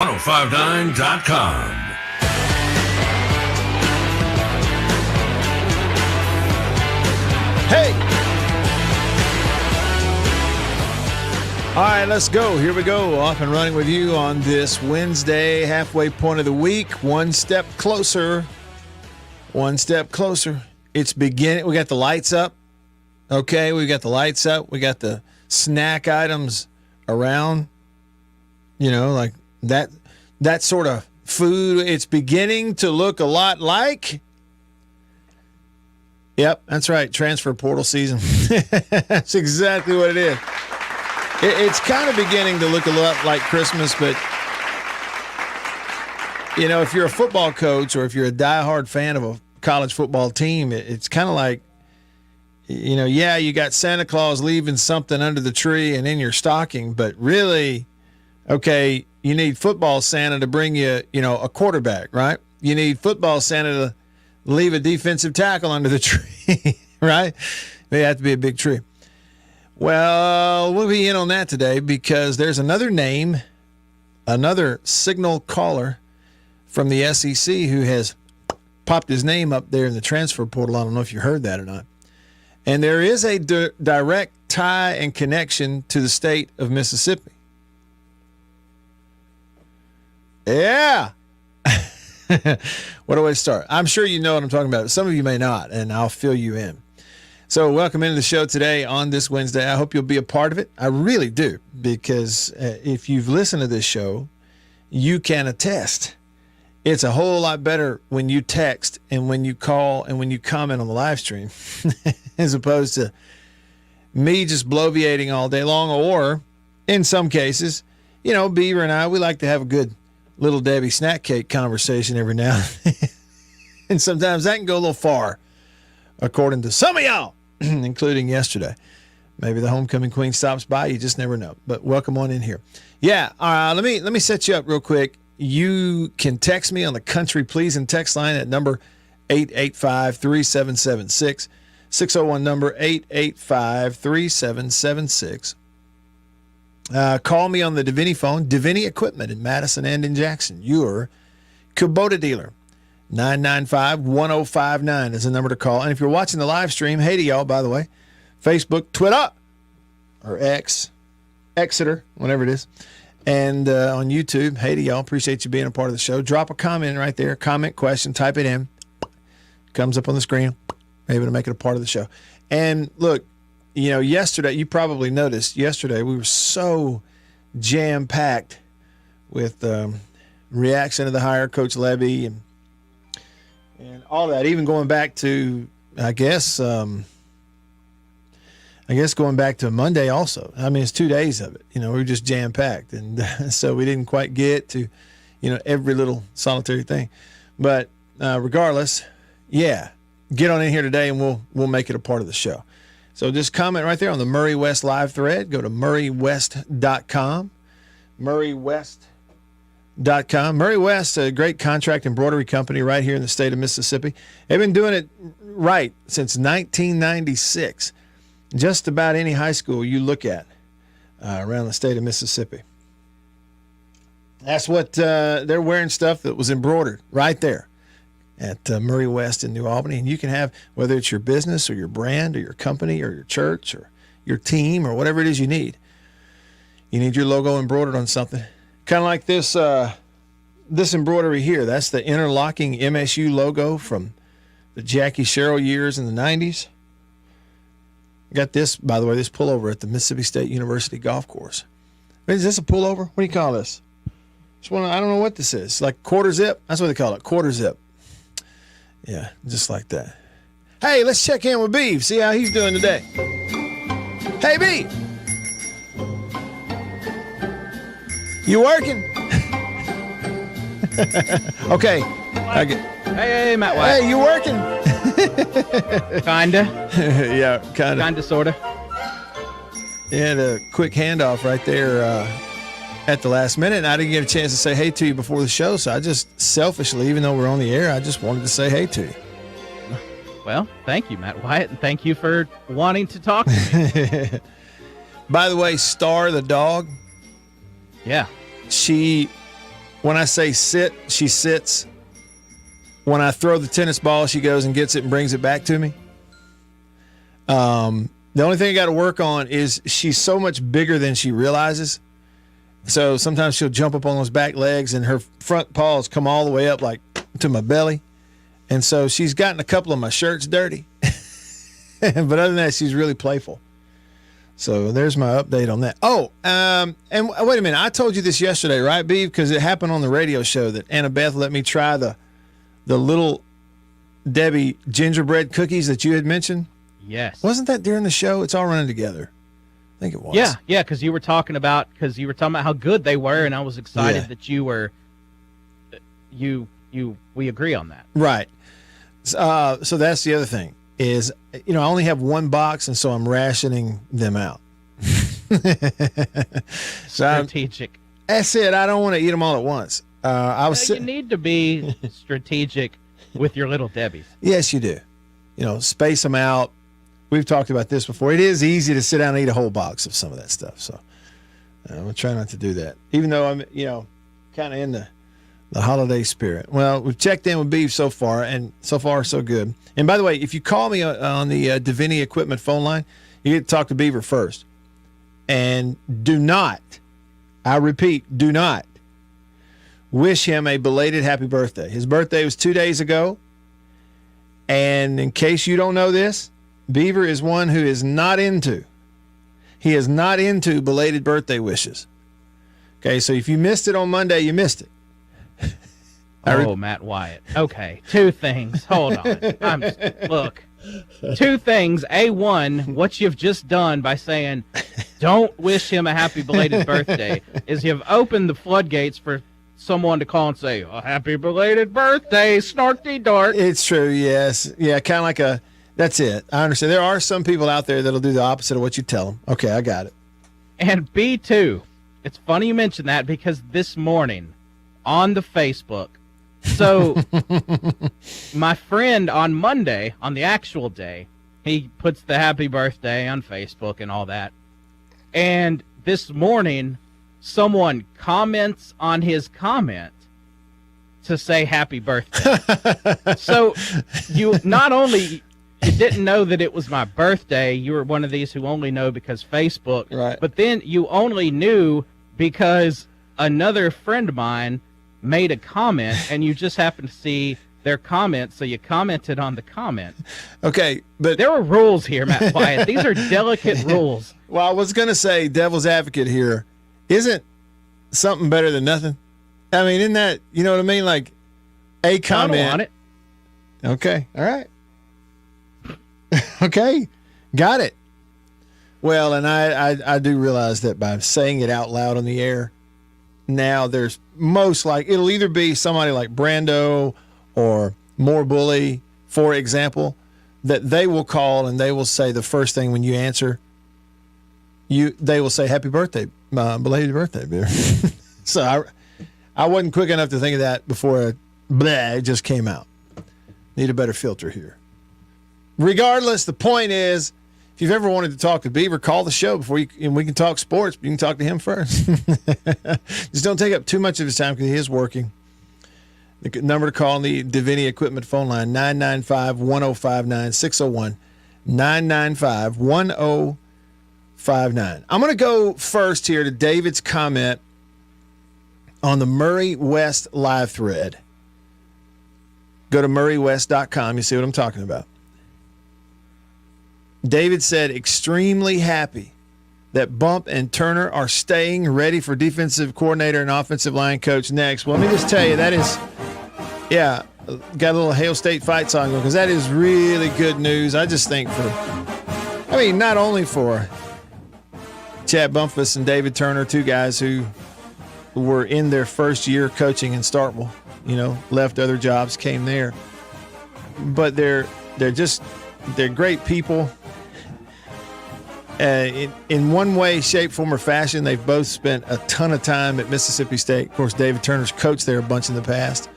1059.com. Hey! All right, let's go. Here we go. Off and running with you on this Wednesday, halfway point of the week. One step closer. One step closer. It's beginning. We got the lights up. Okay, we got the lights up. We got the snack items around. You know, like that sort of food. It's beginning to look a lot like. Yep, that's right. Transfer portal season. That's exactly what it is. It's kind of beginning to look a lot like Christmas, but, you know, if you're a football coach or if you're a diehard fan of a college football team, it's kind of like, you know, yeah, you got Santa Claus leaving something under the tree and in your stocking, but really, okay, you need football Santa to bring you, you know, a quarterback, right? You need football Santa to leave a defensive tackle under the tree, right? They have to be a big tree. Well, we'll be in on that today because there's another name, another signal caller from the SEC who has popped his name up there in the transfer portal. I don't know if you heard that or not. And there is a direct tie and connection to the state of Mississippi. Yeah. Where do I start? I'm sure you know what I'm talking about. Some of you may not, and I'll fill you in. So welcome into the show today on this Wednesday. I hope you'll be a part of it. I really do, because if you've listened to this show, you can attest. It's a whole lot better when you text and when you call and when you comment on the live stream as opposed to me just bloviating all day long, or in some cases, you know, Beaver and I, we like to have a good Little Debbie snack cake conversation every now and then. And sometimes that can go a little far, according to some of y'all, including yesterday. Maybe the homecoming queen stops by. You just never know. But welcome on in here. Yeah, let me set you up real quick. You can text me on the Country Pleasing text line at number 885-3776. 601 number 885-3776. Call me on the Davini phone, Davini Equipment in Madison and in Jackson. Your Kubota dealer. 995-1059 is the number to call. And if you're watching the live stream, hey to y'all, by the way, Facebook, Twitter, or X, Exeter, whatever it is, and on YouTube, hey to y'all, appreciate you being a part of the show. Drop a comment right there, comment, question, type it in. Comes up on the screen, able to make it a part of the show. And look, you know, yesterday, you probably noticed, yesterday we were so jam-packed with reaction to the hire, Coach Levy, and all that, even going back to, I guess going back to Monday also. I mean, it's 2 days of it. You know, we were just jam-packed, and so we didn't quite get to, you know, every little solitary thing. But regardless, yeah, get on in here today, and we'll make it a part of the show. So just comment right there on the Murray West live thread. Go to murraywest.com. Murraywest.com. Murray West, a great contract embroidery company right here in the state of Mississippi. They've been doing it right since 1996. Just about any high school you look at around the state of Mississippi. That's what they're wearing, stuff that was embroidered right there at Murray West in New Albany. And you can have, whether it's your business or your brand or your company or your church or your team or whatever it is you need. You need your logo embroidered on something. Kind of like this embroidery here. That's the interlocking MSU logo from the Jackie Sherrill years in the 90s. Got this, by the way, this pullover at the Mississippi State University golf course. Is this a pullover? What do you call this? I don't know what this is. Like quarter zip? That's what they call it, quarter zip. Yeah, just like that. Hey, let's check in with Beeve, see how he's doing today. Hey, Beeve. You working? Okay. Hey, Matt Wyatt. Hey, you working? Kinda. Yeah, kinda. Kinda, sorta. Yeah, the quick handoff right there at the last minute. And I didn't get a chance to say hey to you before the show, so I just selfishly, even though we're on the air, I just wanted to say hey to you. Well, thank you, Matt Wyatt, and thank you for wanting to talk to me. By the way, Star the dog. Yeah. She When I say sit, she sits. When I throw the tennis ball, she goes and gets it and brings it back to me. The only thing I got to work on is she's so much bigger than she realizes. So sometimes she'll jump up on those back legs and her front paws come all the way up like to my belly. And so she's gotten a couple of my shirts dirty. But other than that, she's really playful. So there's my update on that. Oh, and wait a minute. I told you this yesterday, right, Beav? Because it happened on the radio show that Annabeth let me try the little Debbie gingerbread cookies that you had mentioned. Yes. Wasn't that during the show? It's all running together. I think it was. Yeah, because you were talking about how good they were, and I was excited that you were. We agree on that. Right. So that's the other thing is, I only have one box, and so I'm rationing them out. Strategic. That's it. I don't want to eat them all at once. You need to be strategic with your little Debbies. Yes, you do. Space them out. We've talked about this before. It is easy to sit down and eat a whole box of some of that stuff. So I'm going to try not to do that, even though I'm, kind of in the holiday spirit. Well, we've checked in with Beef so far, and so far so good. And by the way, if you call me on the Davini Equipment phone line, you get to talk to Beaver first. And do not, I repeat, do not wish him a belated happy birthday. His birthday was 2 days ago. And in case you don't know this, Beaver is one who is not into. He is not into belated birthday wishes. Okay, so if you missed it on Monday, you missed it. Matt Wyatt. Okay, two things. Hold on. Look, two things. A1, what you've just done by saying don't wish him a happy belated birthday is you've opened the floodgates for someone to call and say, "A happy belated birthday, snarky dart." It's true, yes. Yeah, kind of like that's it. I understand. There are some people out there that'll do the opposite of what you tell them. Okay, I got it. And B2, it's funny you mentioned that because this morning on the Facebook, so my friend on Monday, on the actual day, he puts the happy birthday on Facebook and all that. And this morning, someone comments on his comment to say happy birthday. So you not only you didn't know that it was my birthday, you were one of these who only know because Facebook, right? But then you only knew because another friend of mine made a comment and you just happened to see their comment, so you commented on the comment. Okay, but there are rules here, Matt Wyatt. These are delicate rules. Well, I was going to say devil's advocate here. Isn't something better than nothing? I mean, isn't that, you know what I mean? Like a comment. I don't want it. Okay. All right. Okay. Got it. Well, and I do realize that by saying it out loud on the air, now there's it'll either be somebody like Brando or More Bully, for example, that they will call and they will say the first thing when you answer, they will say happy birthday, belated birthday, beer. So I wasn't quick enough to think of that before it just came out. Need a better filter here. Regardless, the point is, if you've ever wanted to talk to Beaver, call the show and we can talk sports, but you can talk to him first. Just don't take up too much of his time because he is working. The number to call on the Davini Equipment phone line, 995-1059, 601-995-1059. I'm going to go first here to David's comment on the Murray West live thread. Go to murraywest.com. You see what I'm talking about. David said, extremely happy that Bump and Turner are staying ready for defensive coordinator and offensive line coach next. Well, let me just tell you, that is, got a little Hail State fight song going because that is really good news. I just think not only for Chad Bumpus and David Turner, two guys who were in their first year coaching in Starkville, left other jobs, came there, but they're great people. In one way, shape, form, or fashion, they've both spent a ton of time at Mississippi State. Of course, David Turner's coached there a bunch in the past.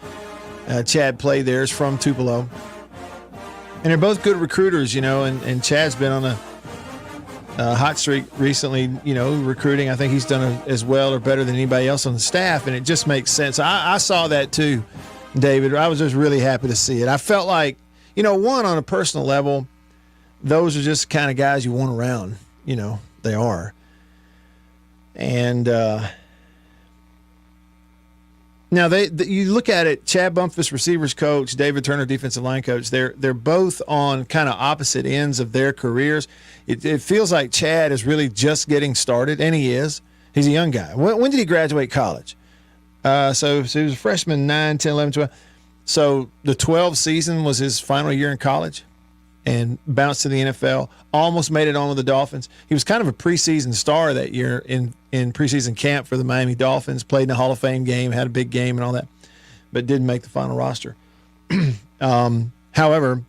Chad played there, is from Tupelo. And they're both good recruiters, and Chad's been on hot streak recently, recruiting. I think he's done as well or better than anybody else on the staff, and it just makes sense. I saw that too, David. I was just really happy to see it. I felt like, one, on a personal level, those are just the kind of guys you want around. They are. And now you look at it, Chad Bumphus, receivers coach, David Turner, defensive line coach, they're both on kind of opposite ends of their careers. It feels like Chad is really just getting started, and he is. He's a young guy. When did he graduate college? So he was a freshman, 9, 10, 11, 12. So the 12 season was his final year in college and bounced to the NFL, almost made it on with the Dolphins. He was kind of a preseason star that year in preseason camp for the Miami Dolphins, played in a Hall of Fame game, had a big game and all that, but didn't make the final roster. However,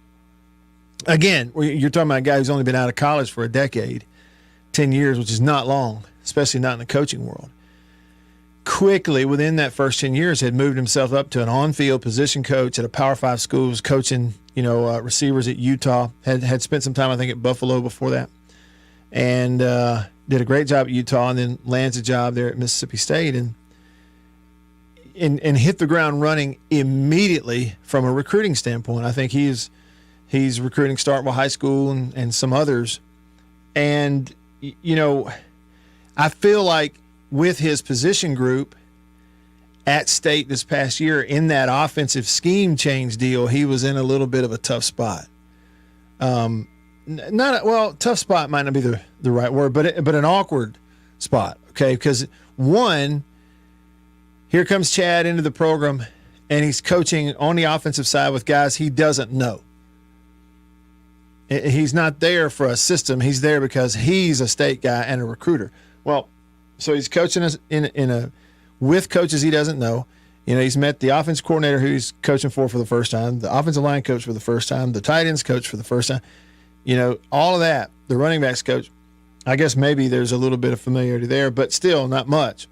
again, you're talking about a guy who's only been out of college for a decade, 10 years, which is not long, especially not in the coaching world. Quickly, within that first 10 years, had moved himself up to an on-field position coach at a Power 5 school, was coaching, receivers at Utah, had spent some time, I think, at Buffalo before that, and did a great job at Utah, and then lands a job there at Mississippi State, and hit the ground running immediately from a recruiting standpoint. I think he's recruiting Starkville High School and some others, and I feel like with his position group at State this past year in that offensive scheme change deal, he was in a little bit of a tough spot. Tough spot might not be the right word, but an awkward spot. Okay, because one, here comes Chad into the program, and he's coaching on the offensive side with guys he doesn't know. He's not there for a system. He's there because he's a State guy and a recruiter. Well, so he's coaching us with coaches he doesn't know. He's met the offense coordinator who he's coaching for the first time, the offensive line coach for the first time, the tight ends coach for the first time. All of that, the running backs coach. I guess maybe there's a little bit of familiarity there, but still not much.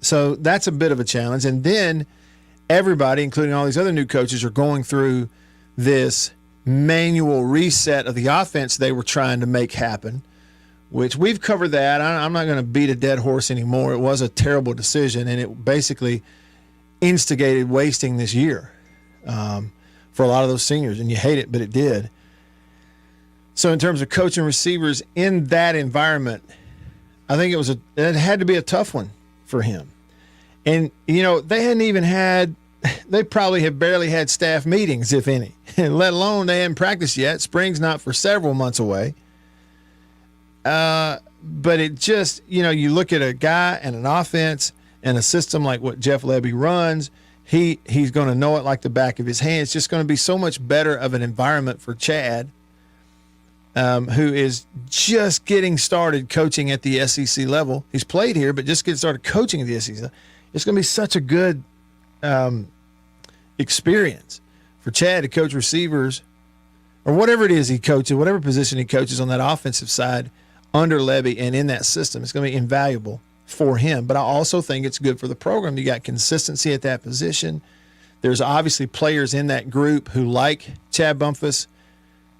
So that's a bit of a challenge. And then everybody, including all these other new coaches, are going through this manual reset of the offense they were trying to make happen, which we've covered that. I'm not going to beat a dead horse anymore. It was a terrible decision, and it basically instigated wasting this year for a lot of those seniors, and you hate it, but it did. So in terms of coaching receivers in that environment, I think it had to be a tough one for him. And, they probably have barely had staff meetings, if any, let alone they hadn't practiced yet. Spring's not for several months away. But it just, you look at a guy and an offense and a system like what Jeff Lebby runs, he's going to know it like the back of his hand. It's just going to be so much better of an environment for Chad, who is just getting started coaching at the SEC level. He's played here, but just getting started coaching at the SEC. It's going to be such a good experience for Chad to coach receivers or whatever it is he coaches, whatever position he coaches on that offensive side under Lebby and in that system. It's going to be invaluable for him. But I also think it's good for the program. You got consistency at that position. There's obviously players in that group who like Chad Bumphus,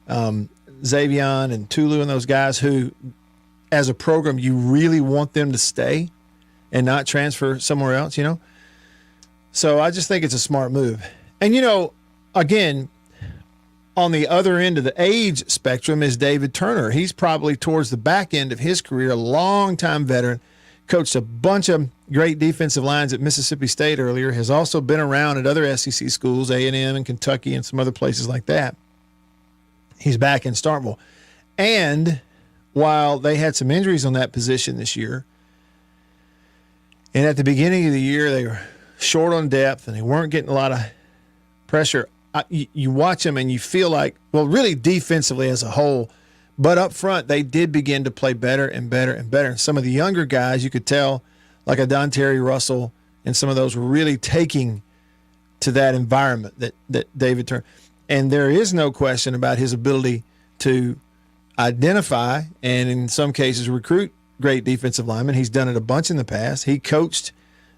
Xavion and Tulu and those guys who, as a program, you really want them to stay and not transfer somewhere else, So I just think it's a smart move. And, again, on the other end of the age spectrum is David Turner. He's probably towards the back end of his career, a long-time veteran, coached a bunch of great defensive lines at Mississippi State earlier, has also been around at other SEC schools, A&M and Kentucky and some other places like that. He's back in Starkville. And while they had some injuries on that position this year, and at the beginning of the year they were short on depth and they weren't getting a lot of pressure, you watch them and you feel like, well, really defensively as a whole, but up front they did begin to play better and better and better. And some of the younger guys, you could tell, like a Don Terry Russell and some of those, were really taking to that environment that David Turner. And there is no question about his ability to identify and in some cases recruit great defensive linemen. He's done it a bunch in the past. He coached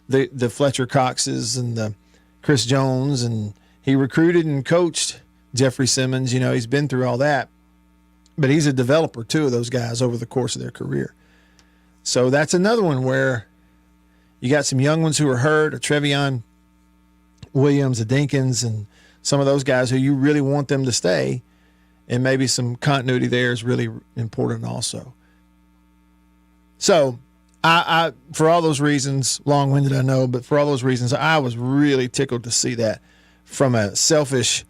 the Fletcher Coxes and the Chris Jones, and he recruited and coached Jeffrey Simmons. He's been through all that. but he's a developer too of those guys over the course of their career. So that's another one where you got some young ones who are hurt, a Trevion Williams, a Dinkins, and some of those guys who you really want them to stay, and maybe some continuity there is really important also. So I for all those reasons, long-winded I know, but for all those reasons, I was really tickled to see that from a selfish,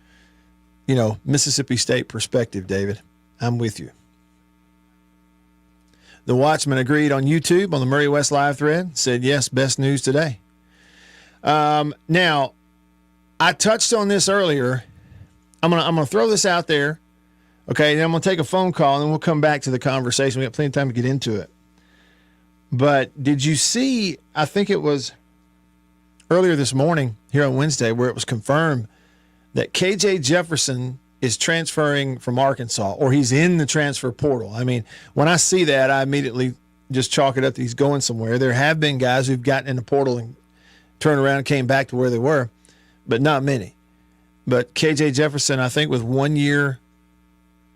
Mississippi State perspective, David. I'm with you. The Watchman agreed on YouTube on the Murray West live thread, said, yes, best news today. Now, I touched on this earlier. I'm gonna throw this out there, okay? Then I'm gonna take a phone call, and then we'll come back to the conversation. We got plenty of time to get into it. But did you see? I think it was earlier this morning here on Wednesday where it was confirmed that KJ Jefferson is transferring from Arkansas, or he's in the transfer portal. I mean, when I see that, I immediately just chalk it up that he's going somewhere. There have been guys who've gotten in the portal and turned around and came back to where they were, but not many. But KJ Jefferson, I think with 1 year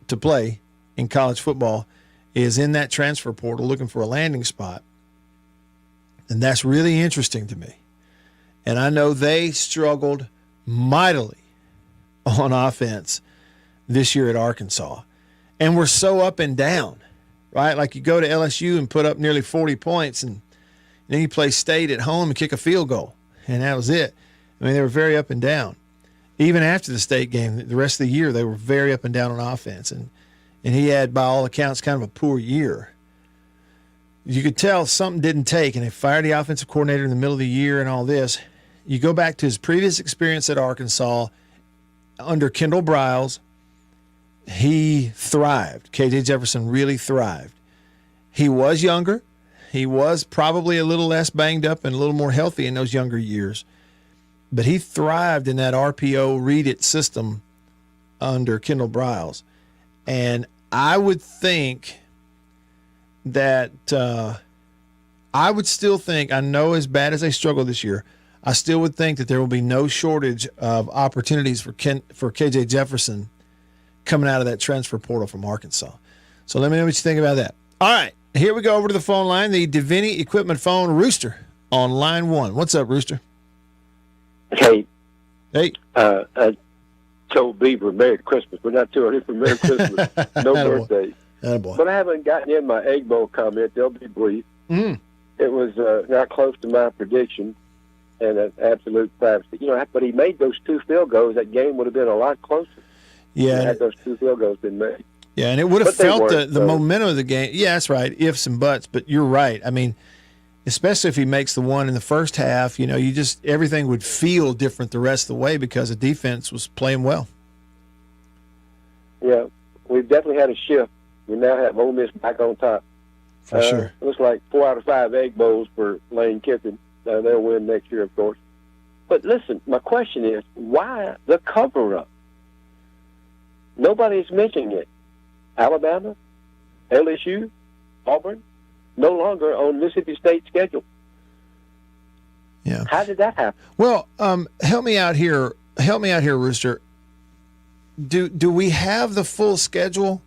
to play in college football, is in that transfer portal looking for a landing spot. And that's really interesting to me. And I know they struggled mightily on offense this year at Arkansas. And we're so up and down, right? Like you go to LSU and put up nearly 40 points, and then you play State at home and kick a field goal. And that was it. I mean, they were very up and down. Even after the State game, the rest of the year, they were very up and down on offense. And he had, by all accounts, kind of a poor year. You could tell something didn't take, and they fired the offensive coordinator in the middle of the year and all this. You go back to his previous experience at Arkansas under Kendall Briles, he thrived. KJ Jefferson really thrived. He was younger. He was probably a little less banged up and a little more healthy in those younger years. But he thrived in that RPO read-it system under Kendall Briles. And I would think that I would still think, I know as bad as they struggle this year, I still would think that there will be no shortage of opportunities for KJ Jefferson coming out of that transfer portal from Arkansas. So let me know what you think about that. All right, here we go over to the phone line, the Davini Equipment phone, Rooster on line 1. What's up, Rooster? Hey. Hey. I told Beaver Merry Christmas. We're not too early for Merry Christmas. No birthday. Attaboy. But I haven't gotten in my Egg Bowl comment. They'll be brief. Mm. It was not close to my prediction and an absolute travesty. But he made those 2 field goals. That game would have been a lot closer. Yeah. Had those 2 field goals been made. Yeah, and it would have felt the momentum of the game. Yeah, that's right. Ifs and buts, but you're right. I mean, especially if he makes the one in the first half, everything would feel different the rest of the way because the defense was playing well. Yeah, we've definitely had a shift. We now have Ole Miss back on top. For sure. It looks like 4 out of 5 Egg Bowls for Lane Kiffin. They'll win next year, of course. But listen, my question is, why the cover-up? Nobody's mentioning it. Alabama, LSU, Auburn, no longer on Mississippi State's schedule. Yeah. How did that happen? Well, help me out here, Rooster. Do we have the full schedule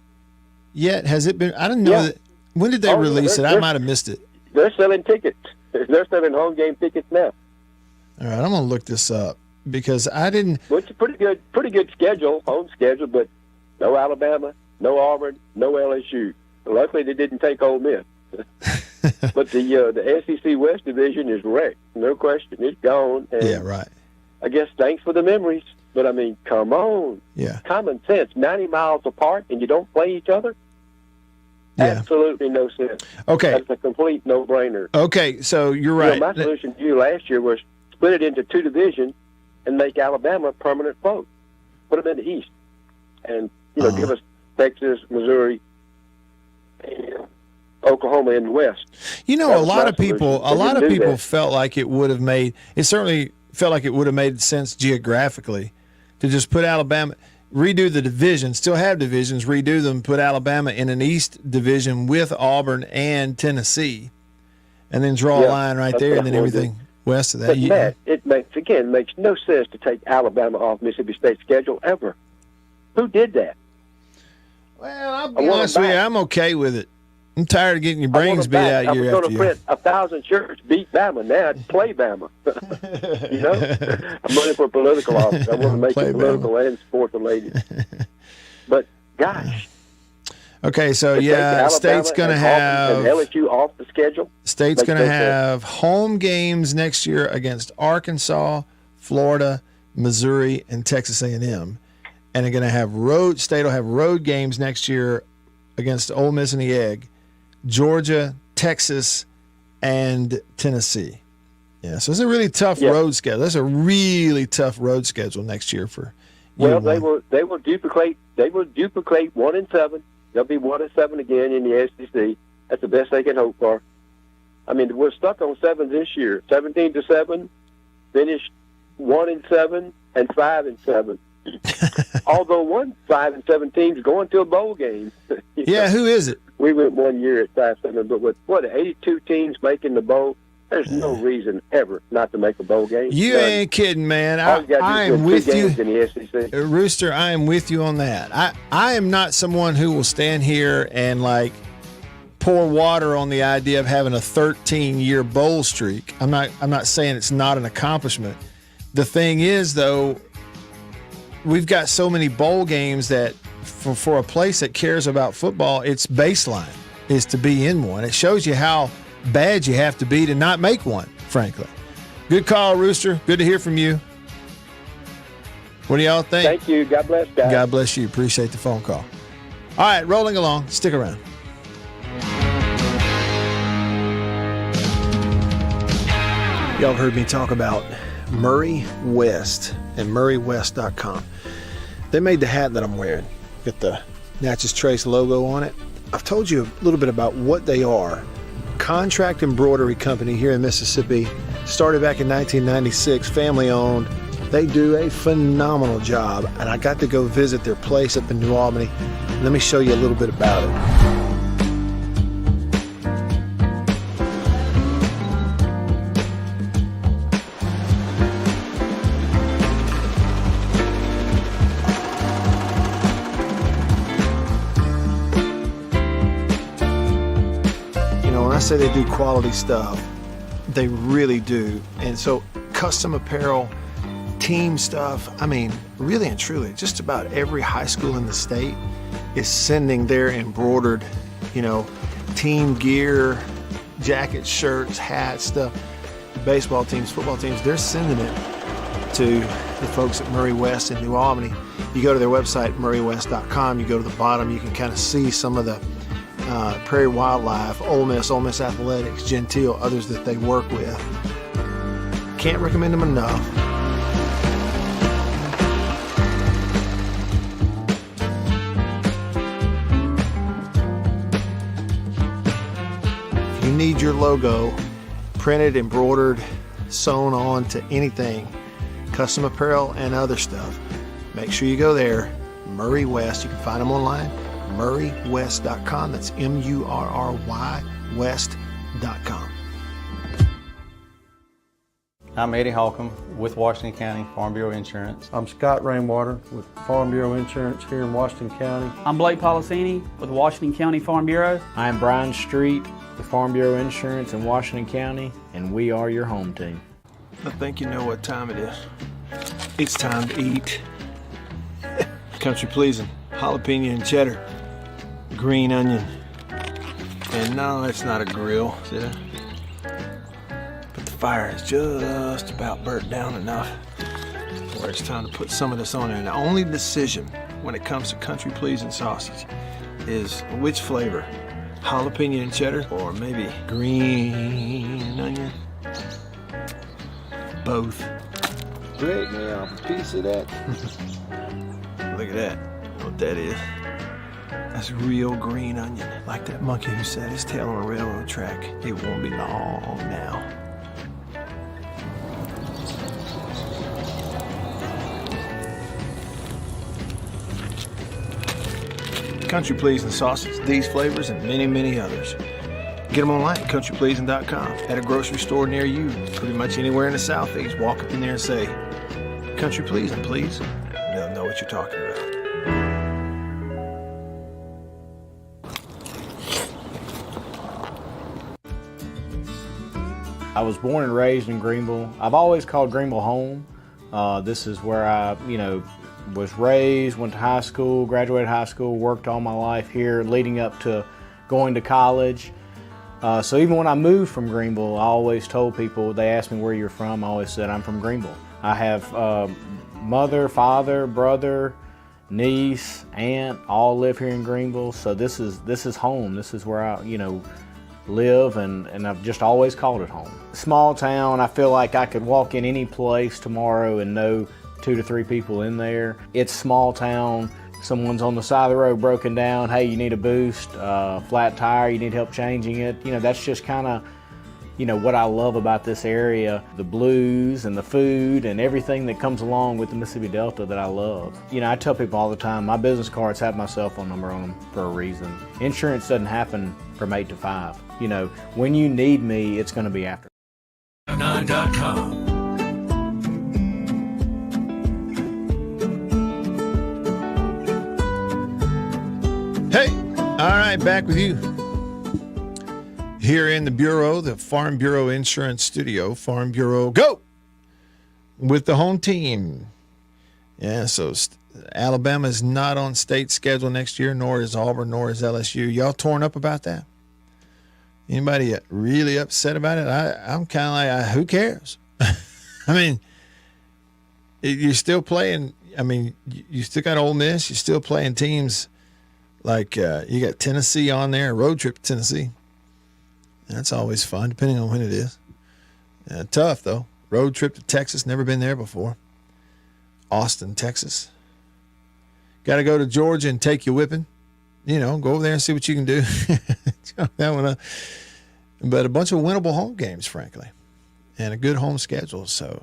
yet? Has it been? I didn't know that. When did they release it? I might have missed it. They're selling tickets. They're selling home game tickets now. All right, I'm gonna look this up because I didn't. Well, it's a pretty good schedule, home schedule, but no Alabama, no Auburn, no LSU. Luckily, they didn't take Ole Miss. But the SEC West Division is wrecked, no question. It's gone. And yeah, right. I guess thanks for the memories, but I mean, come on. Yeah. Common sense. 90 miles apart, and you don't play each other. Yeah. Absolutely no sense. Okay. That's a complete no-brainer. Okay, so you're right. My solution to you last year was split it into 2 divisions and make Alabama a permanent foe. Put them in the East, and give us Texas, Missouri, and Oklahoma in the West. A lot of people felt like it would have made. It certainly felt like it would have made sense geographically to just put Alabama. Redo the division, still have divisions, redo them, put Alabama in an East division with Auburn and Tennessee, and then draw a line right there, and then everything west of that. But Matt, it makes no sense to take Alabama off Mississippi State's schedule ever. Who did that? Well, I'll be honest with you, I'm okay with it. I'm tired of getting your brains beat out year after year. I was going to print 1,000 shirts, beat Bama. Now it's play Bama. You know, I'm running for political office. I want to make it political and sport related. But gosh. Okay, so yeah, State's going to have LSU off the schedule. State's going to have home games next year against Arkansas, Florida, Missouri, and Texas A&M, and they're going to have State will have road games next year against Ole Miss and the Egg, Georgia, Texas, and Tennessee. Yeah, so it's a really tough road schedule. That's a really tough road schedule next year for. Well, they will duplicate 1-7. They'll be 1-7 again in the SEC. That's the best they can hope for. I mean, we're stuck on 7 this year. 17-7, finished 1-7 and 5-7. Although one 5-7 team's going to a bowl game. Yeah, who is it? We went 1 year at 5-7, but with 82 teams making the bowl, there's no reason ever not to make a bowl game. You ain't kidding, man. I am with you, in the SEC. Rooster. I am with you on that. I am not someone who will stand here and like pour water on the idea of having a 13-year bowl streak. I'm not saying it's not an accomplishment. The thing is, though, we've got so many bowl games that for a place that cares about football, its baseline is to be in one. It shows you how bad you have to be to not make one, frankly. Good call, Rooster. Good to hear from you. What do y'all think? Thank you. God bless, guys. God bless you. Appreciate the phone call. All right, rolling along. Stick around. Y'all heard me talk about Murray West and MurrayWest.com. They made the hat that I'm wearing. Got the Natchez Trace logo on it. I've told you a little bit about what they are. Contract embroidery company here in Mississippi. Started back in 1996, family owned. They do a phenomenal job, and I got to go visit their place up in New Albany. Let me show you a little bit about it. Say they do quality stuff. They really do. And so custom apparel, team stuff, I mean, really and truly, just about every high school in the state is sending their embroidered, team gear, jackets, shirts, hats, stuff. Baseball teams, football teams, they're sending it to the folks at Murray West in New Albany. You go to their website, MurrayWest.com, you go to the bottom, you can kind of see some of the Prairie Wildlife, Ole Miss Athletics, Gentile, others that they work with. Can't recommend them enough. If you need your logo printed, embroidered, sewn on to anything, custom apparel and other stuff, make sure you go there. Murray West, you can find them online. MurrayWest.com. That's MURRY West.com. I'm Eddie Holcomb with Washington County Farm Bureau Insurance. I'm Scott Rainwater with Farm Bureau Insurance here in Washington County. I'm Blake Policini with Washington County Farm Bureau. I'm Brian Street with Farm Bureau Insurance in Washington County, and we are your home team. I think you know what time it is. It's time to eat. Country pleasing, jalapeno and cheddar, green onion. And no, it's not a grill, see that? But the fire is just about burnt down enough where it's time to put some of this on there. And the only decision when it comes to country pleasing sausage is which flavor, jalapeno and cheddar or maybe green onion. Both. Break me off a piece of that. Look at that. You know what that is? That's real green onion. Like that monkey who set his tail on a railroad track. It won't be long now. Country Pleasing sausage, these flavors, and many, many others. Get them online at countrypleasing.com. At a grocery store near you, pretty much anywhere in the Southeast. Walk up in there and say, Country Pleasing, please. They'll know what you're talking about. I was born and raised in Greenville. I've always called Greenville home. This is where I, was raised, went to high school, graduated high school, worked all my life here leading up to going to college. So even when I moved from Greenville, I always told people, they asked me where you're from, I always said I'm from Greenville. I have mother, father, brother, niece, aunt, all live here in Greenville. So this is home. This is where I, live, and I've just always called it home. Small town, I feel like I could walk in any place tomorrow and know 2 to 3 people in there. It's small town. Someone's on the side of the road broken down. Hey, you need a boost, flat tire, you need help changing it. That's just kind of, what I love about this area, the blues and the food and everything that comes along with the Mississippi Delta that I love. I tell people all the time, my business cards have my cell phone number on them for a reason. Insurance doesn't happen from 8 to 5. When you need me, it's going to be after. 9.com. Hey, all right, back with you here in the Bureau, the Farm Bureau Insurance Studio. Farm Bureau, go with the home team. Yeah, so Alabama is not on state schedule next year, nor is Auburn, nor is LSU. Y'all torn up about that? Anybody really upset about it? I'm kind of like, who cares? I mean, you're still playing. I mean, you still got Ole Miss. You're still playing teams. Like you got Tennessee on there, road trip to Tennessee. That's always fun, depending on when it is. Tough, though. Road trip to Texas, never been there before. Austin, Texas. Got to go to Georgia and take your whipping. Go over there and see what you can do. That one, but a bunch of winnable home games, frankly, and a good home schedule. So,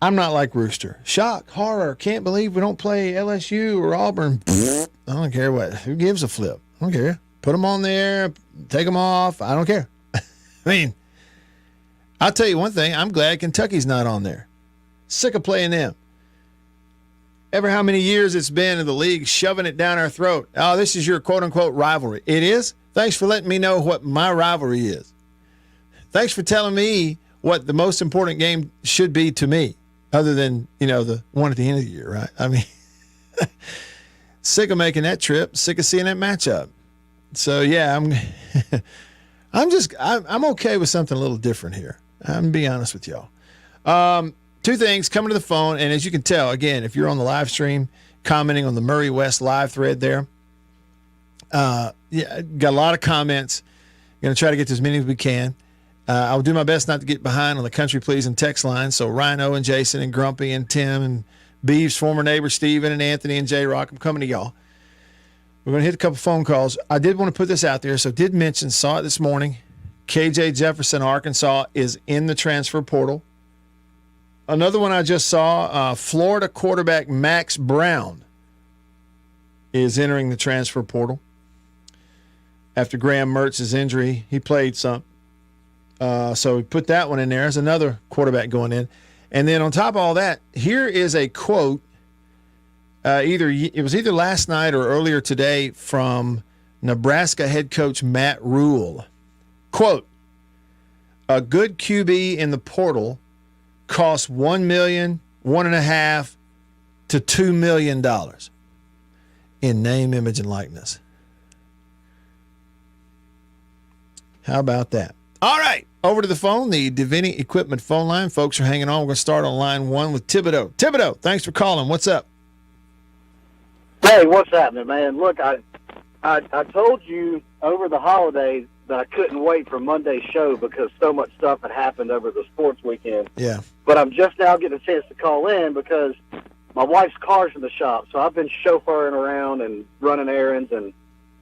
I'm not like Rooster. Shock, horror, can't believe we don't play LSU or Auburn. I don't care what. Who gives a flip? I don't care. Put them on there, take them off. I don't care. I'll tell you one thing. I'm glad Kentucky's not on there. Sick of playing them. Ever how many years it's been in the league shoving it down our throat. Oh, this is your quote-unquote rivalry. It is? Thanks for letting me know what my rivalry is. Thanks for telling me what the most important game should be to me. Other than, the one at the end of the year, right? I mean, sick of making that trip, sick of seeing that matchup. So, yeah, I'm okay with something a little different here. I'm going to be honest with y'all. 2 things coming to the phone, and as you can tell, again, if you're on the live stream, commenting on the Murray West live thread there, got a lot of comments. Going to try to get to as many as we can. I'll do my best not to get behind on the country pleasing text line. So Rhino and Jason and Grumpy and Tim and Beeves, former neighbor Steven and Anthony and J Rock, I'm coming to y'all. We're going to hit a couple phone calls. I did want to put this out there. So did mention, saw it this morning. KJ Jefferson, Arkansas, is in the transfer portal. Another one I just saw, Florida quarterback Max Brown is entering the transfer portal. After Graham Mertz's injury, he played some. So we put that one in there as another quarterback going in. And then on top of all that, here is a quote. It was either last night or earlier today from Nebraska head coach Matt Rule. Quote, a good QB in the portal costs $1 million, $1.5 to $2 million in name, image, and likeness. How about that? All right, over to the phone, the Davini Equipment phone line. Folks are hanging on. We're going to start on line 1 with Thibodeau. Thibodeau, thanks for calling. What's up? Hey, what's happening, man? Look, I told you over the holidays that I couldn't wait for Monday's show because so much stuff had happened over the sports weekend. Yeah. But I'm just now getting a chance to call in because my wife's car's in the shop, so I've been chauffeuring around and running errands and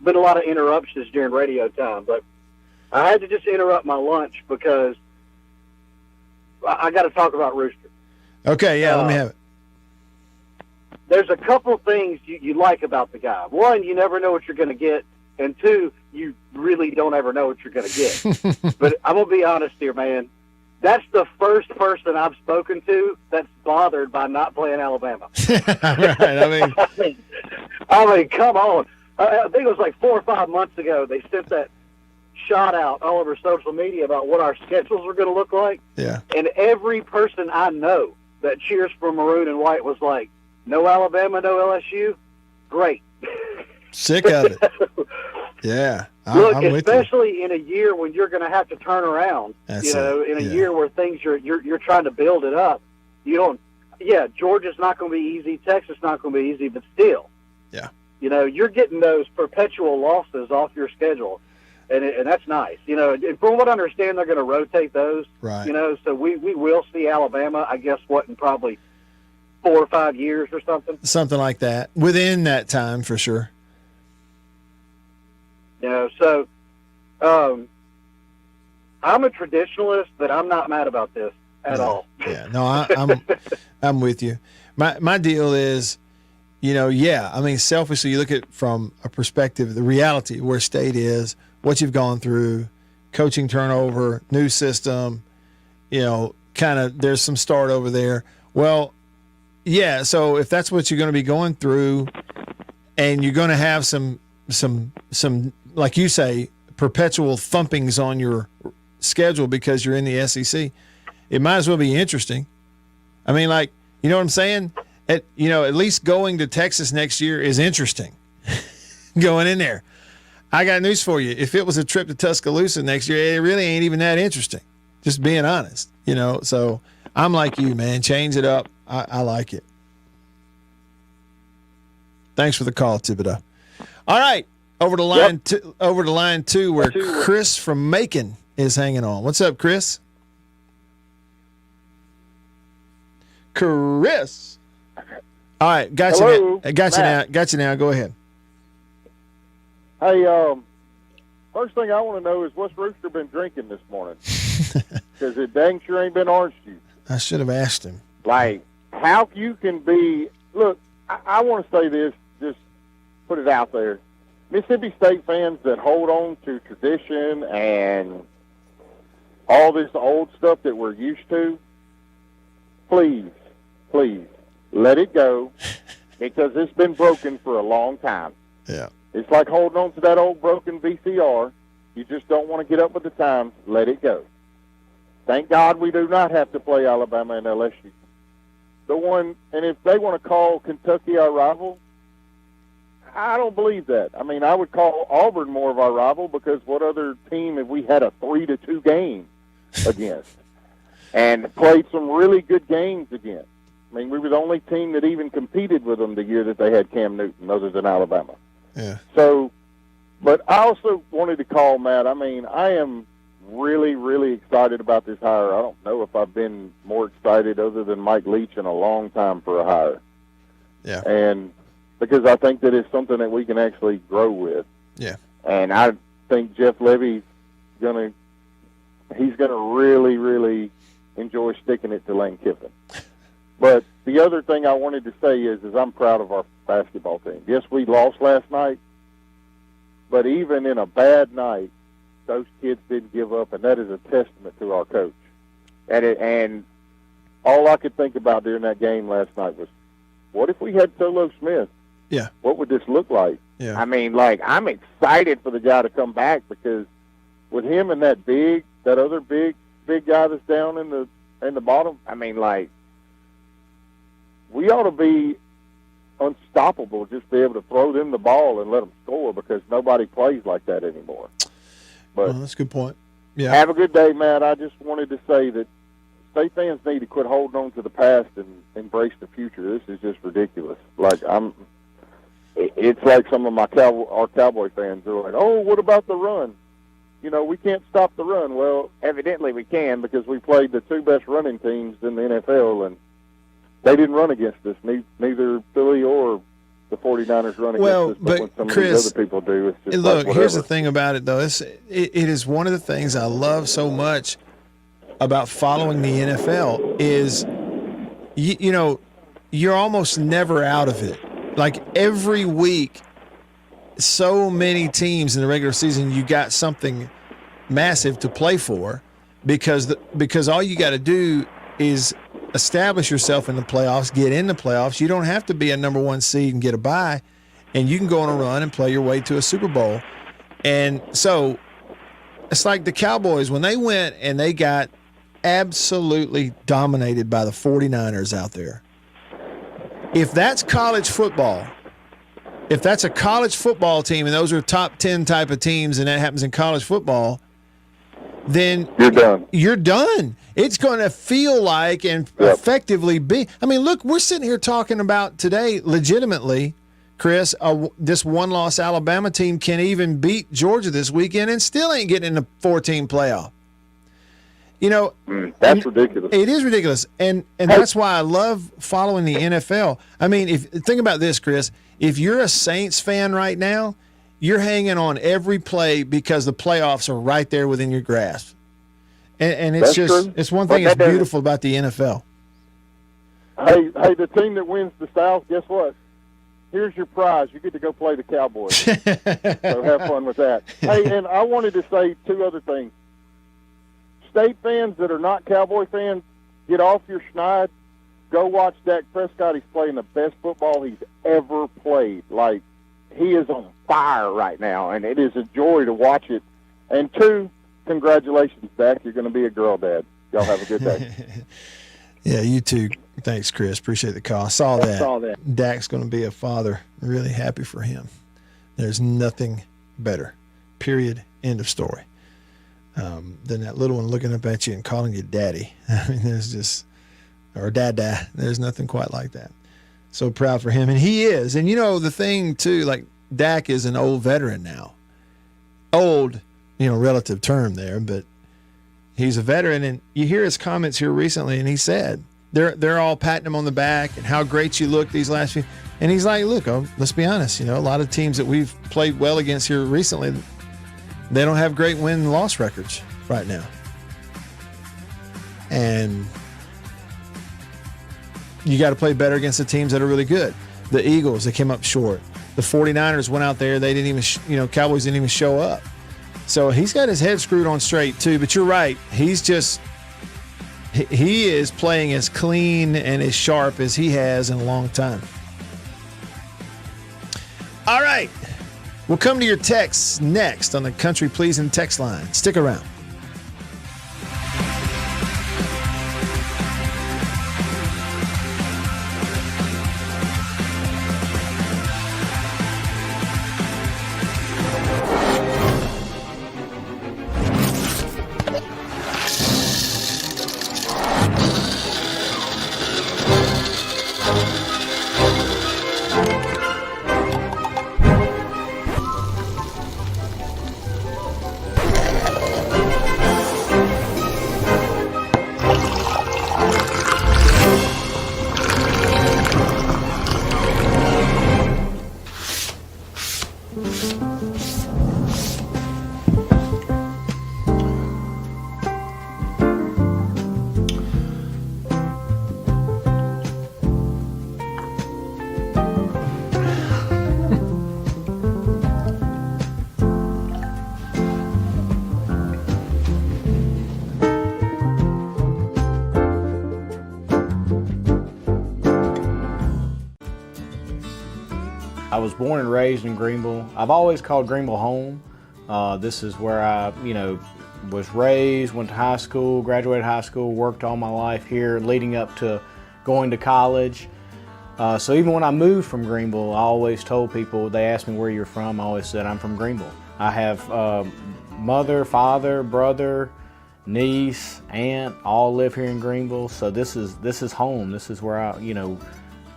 been a lot of interruptions during radio time. But I had to just interrupt my lunch because I got to talk about Rooster. Okay, yeah, let me have it. There's a couple things you like about the guy. One, you never know what you're going to get. And 2, you really don't ever know what you're going to get. But I'm going to be honest here, man. That's the first person I've spoken to that's bothered by not playing Alabama. Right, I mean, come on. I think it was like 4 or 5 months ago they sent that shot out all over social media about what our schedules were going to look like. Yeah. And every person I know that cheers for Maroon and White was like, no Alabama, no LSU? Great. Sick of it. Yeah. Look, I'm with you. especially in a year when you're going to have to turn around, That's in a it. Yeah. year where things you're trying to build it up. You don't. Yeah, Georgia's not going to be easy. Texas not going to be easy, but still. Yeah. You're getting those perpetual losses off your schedule, and that's nice. And from what I understand, they're going to rotate those. Right. So we will see Alabama, I guess, in probably 4 or 5 years or something. Something like that. Within that time, for sure. So I'm a traditionalist, but I'm not mad about this at all. Yeah, no, I'm with you. My deal is, selfishly, you look at it from a perspective, the reality where state is, what you've gone through, coaching turnover, new system, kind of there's some start over there. Well, yeah, so if that's what you're going to be going through, and you're going to have some like you say, perpetual thumpings on your schedule because you're in the SEC, it might as well be interesting. I mean, like, you know what I'm saying? At least going to Texas next year is interesting. Going in there. I got news for you. If it was a trip to Tuscaloosa next year, it really ain't even that interesting. Just being honest, So I'm like you, man. Change it up. I like it. Thanks for the call, Thibodeau. All right. Over to line two, where Chris from Macon is hanging on. What's up, Chris? Chris. All right, got Hello, you now. Got you now. Go ahead. Hey, first thing I want to know is what's Rooster been drinking this morning? Because it dang sure ain't been orange juice. I should have asked him. Like, how you can be – look, I want to say this, just put it out there. Mississippi State fans that hold on to tradition and all this old stuff that we're used to, please, let it go because it's been broken for a long time. Yeah. It's like holding on to that old broken VCR. You just don't want to get up with the times. Let it go. Thank God we do not have to play Alabama and LSU. And if they want to call Kentucky our rival, I don't believe that. I mean, I would call Auburn more of our rival because what other team have we had a 3-2 game against and played some really good games against? I mean, we were the only team that even competed with them the year that they had Cam Newton, other than Alabama. Yeah. So, but I also wanted to call Matt. I mean, I am really, really excited about this hire. I don't know if I've been more excited other than Mike Leach in a long time for a hire. Yeah. And because I think that it's something that we can actually grow with. Yeah. And I think Jeff Levy's gonna really, really enjoy sticking it to Lane Kiffin. But the other thing I wanted to say is I'm proud of our basketball team. Yes, we lost last night, but even in a bad night, those kids didn't give up, and that is a testament to our coach. And all I could think about during that game last night was, what if we had Solo Smith? Yeah. What would this look like? Yeah. I mean, like, I'm excited for the guy to come back because with him and that other big guy that's down in the bottom, I mean, like, we ought to be unstoppable, just be able to throw them the ball and let them score because nobody plays like that anymore. But that's a good point. Yeah. Have a good day, Matt. I just wanted to say that State fans need to quit holding on to the past and embrace the future. This is just ridiculous. Like, it's like some of our Cowboy fans are like, oh, what about the run? We can't stop the run. Well, evidently we can because we played the two best running teams in the NFL, and they didn't run against us, neither Philly or the 49ers run against us. But when some Chris, of these other people do, it's just look, like here's the thing about it, though. It is one of the things I love so much about following the NFL is, you're almost never out of it. Like every week, so many teams in the regular season, you got something massive to play for because all you got to do is establish yourself in the playoffs, get in the playoffs. You don't have to be a number one seed and get a bye, and you can go on a run and play your way to a Super Bowl. And so It's like the Cowboys when they went and they got absolutely dominated by the 49ers out there. If that's college football, if that's a college football team and those are top 10 type of teams and that happens in college football, then You're done. You're done. It's going to feel like and effectively be. I mean, look, we're sitting here talking about today legitimately, Chris, this one-loss Alabama team can even beat Georgia this weekend and still ain't getting in the 14 playoff. You know, that's ridiculous. It is ridiculous, and that's why I love following the NFL. I mean, think about this, Chris. If you're a Saints fan right now, you're hanging on every play because the playoffs are right there within your grasp. And it's true. It's one thing that's beautiful about the NFL. Hey, the team that wins the South, guess what? Here's your prize. You get to go play the Cowboys. So have fun with that. Hey, and I wanted to say two other things. State fans that are not Cowboy fans, get off your schneid. Go watch Dak Prescott. He's playing the best football he's ever played. Like, he is on fire right now, and it is a joy to watch it. And two, congratulations, Dak. You're going to be a girl dad. Y'all have a good day. Yeah, you too. Thanks, Chris. Appreciate the call. I saw that. Dak's going to be a father. Really happy for him. There's nothing better. Period. End of story. Than that little one looking up at you and calling you daddy. I mean, there's just, or dada. There's nothing quite like that. So proud for him. And he is. And you know, the thing too, like Dak is an old veteran now. Old, relative term there, but he's a veteran. And you hear his comments here recently, and he said, they're all patting him on the back and how great you look these last few. And he's like, look, let's be honest. A lot of teams that we've played well against here recently, they don't have great win-loss records right now. And you got to play better against the teams that are really good. The Eagles, they came up short. The 49ers went out there. They didn't even, Cowboys didn't even show up. So he's got his head screwed on straight too. But you're right. He's just, he is playing as clean and as sharp as he has in a long time. All right. We'll come to your texts next on the Country Pleasing text line. Stick around. I was born and raised in Greenville. I've always called Greenville home. This is where I, was raised, went to high school, graduated high school, worked all my life here leading up to going to college. So even when I moved from Greenville, I always told people, they asked me where you're from, I always said I'm from Greenville. I have mother, father, brother, niece, aunt, all live here in Greenville. So this is home. This is where I,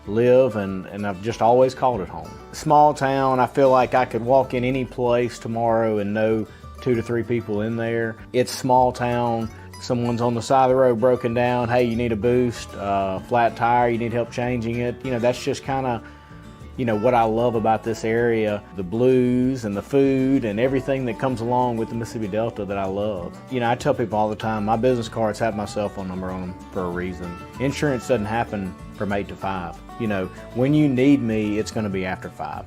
live, and I've just always called it home. Small town, I feel like I could walk in any place tomorrow and know 2 to 3 people in there. It's small town. Someone's on the side of the road broken down. Hey, you need a boost, flat tire, you need help changing it. That's just kind of, what I love about this area, the blues and the food and everything that comes along with the Mississippi Delta that I love. I tell people all the time, my business cards have my cell phone number on them for a reason. Insurance doesn't happen from 8 to 5. When you need me, it's going to be after 5.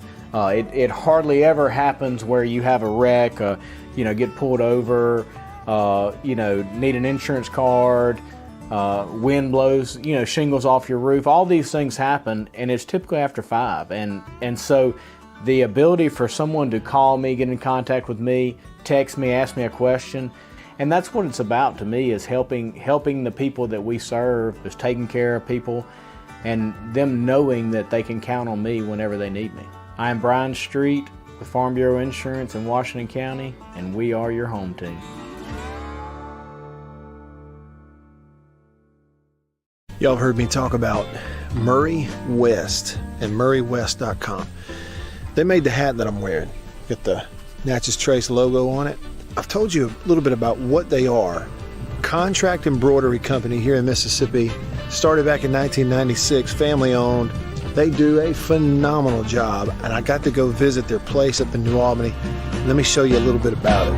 It hardly ever happens where you have a wreck, get pulled over, need an insurance card, wind blows, shingles off your roof. All these things happen, and it's typically after 5. And so the ability for someone to call me, get in contact with me, text me, ask me a question. And that's what it's about to me, is helping the people that we serve, is taking care of people and them knowing that they can count on me whenever they need me. I am Brian Street with Farm Bureau Insurance in Washington County, and we are your home team. Y'all have heard me talk about Murray West and murraywest.com. They made the hat that I'm wearing. Got the Natchez Trace logo on it. I've told you a little bit about what they are. Contract embroidery company here in Mississippi. Started back in 1996, family owned. They do a phenomenal job, and I got to go visit their place up in New Albany. Let me show you a little bit about it.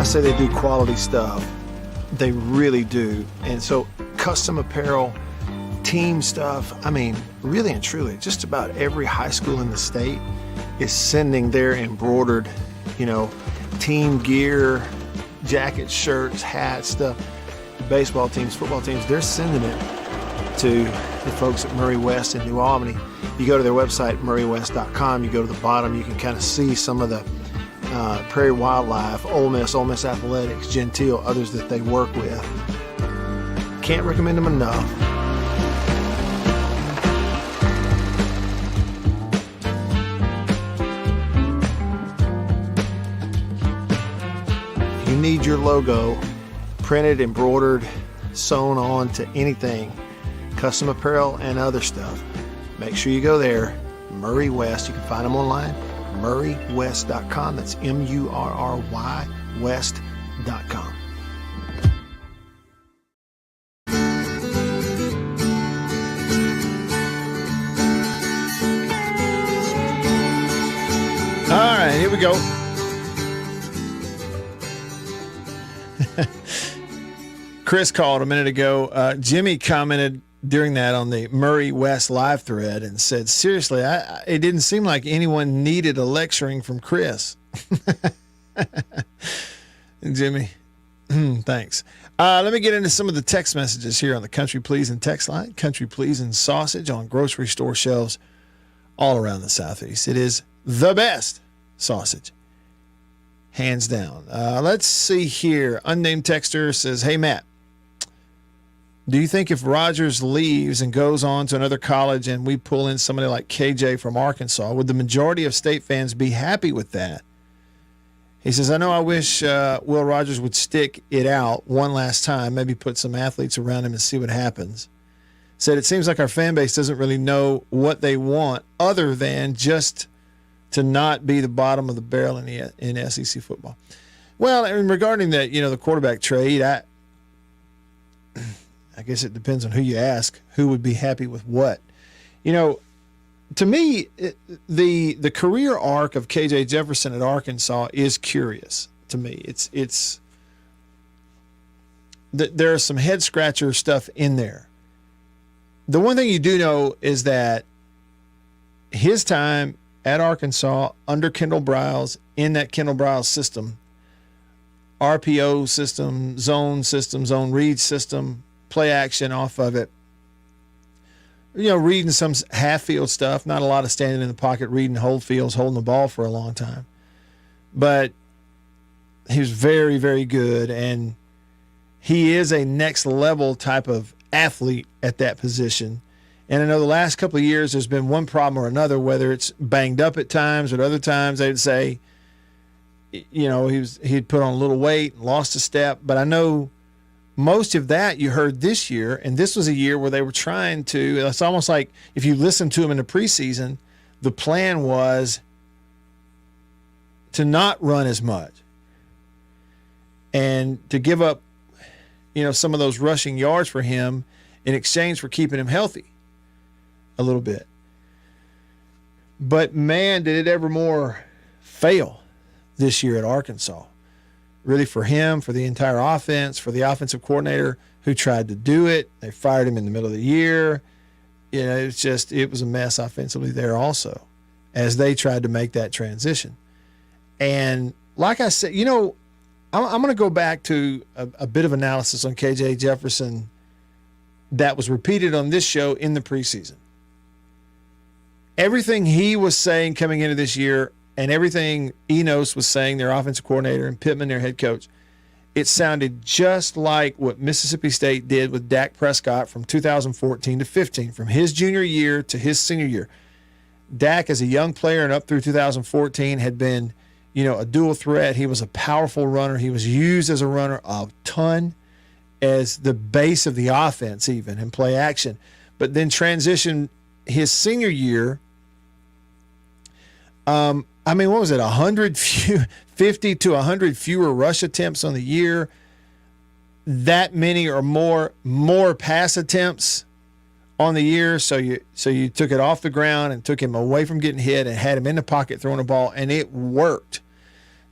Say they do quality stuff, they really do. And so custom apparel, team stuff, I mean, really and truly, just about every high school in the state is sending their embroidered, team gear, jackets, shirts, hats, stuff. Baseball teams, football teams, they're sending it to the folks at Murray West in New Albany. You go to their website, murraywest.com, you go to the bottom, you can kind of see some of the Prairie Wildlife, Ole Miss Athletics, Gentile, others that they work with. Can't recommend them enough. If you need your logo printed, embroidered, sewn on to anything, custom apparel and other stuff, make sure you go there. Murray West, you can find them online. murraywest.com. That's MURRY West.com. All right, here we go. Chris called a minute ago. Jimmy commented during that on the Murray West live thread and said, seriously, it didn't seem like anyone needed a lecturing from Chris. Jimmy, thanks. Let me get into some of the text messages here on the Country Pleasin' text line. Country Pleasin' sausage on grocery store shelves all around the Southeast. It is the best sausage, hands down. Let's see here. Unnamed texter says, hey, Matt, do you think if Rogers leaves and goes on to another college and we pull in somebody like KJ from Arkansas, would the majority of state fans be happy with that? He says, I know I wish Will Rogers would stick it out one last time, maybe put some athletes around him and see what happens. Said, it seems like our fan base doesn't really know what they want other than just to not be the bottom of the barrel in SEC football. Well, and regarding that, the quarterback trade, I guess it depends on who you ask, who would be happy with what. To me, the career arc of KJ Jefferson at Arkansas is curious to me. There's some head scratcher stuff in there. The one thing you do know is that his time at Arkansas under Kendall Briles, in that Kendall Briles system, RPO system, zone read system, play action off of it, reading some half field stuff, not a lot of standing in the pocket, reading whole fields, holding the ball for a long time. But he was very, very good, and he is a next level type of athlete at that position. And I know the last couple of years there's been one problem or another, whether it's banged up at times, or at other times they'd say, he'd put on a little weight and lost a step. But I know most of that you heard this year, and this was a year where they were trying to, it's almost like if you listen to him in the preseason, the plan was to not run as much and to give up, some of those rushing yards for him in exchange for keeping him healthy a little bit. But man, did it ever more fail this year at Arkansas. Really, for him, for the entire offense, for the offensive coordinator who tried to do it. They fired him in the middle of the year. it was a mess offensively there also as they tried to make that transition. And like I said, I'm going to go back to a bit of analysis on KJ Jefferson that was repeated on this show in the preseason. Everything he was saying coming into this year and everything Enos was saying, their offensive coordinator, and Pittman, their head coach, it sounded just like what Mississippi State did with Dak Prescott from 2014 to 15, from his junior year to his senior year. Dak, as a young player and up through 2014, had been, a dual threat. He was a powerful runner. He was used as a runner a ton as the base of the offense even and play action. But then transitioned his senior year. What was it? 50 to 100 fewer rush attempts on the year. That many or more pass attempts on the year. So you took it off the ground and took him away from getting hit and had him in the pocket throwing the ball, and it worked.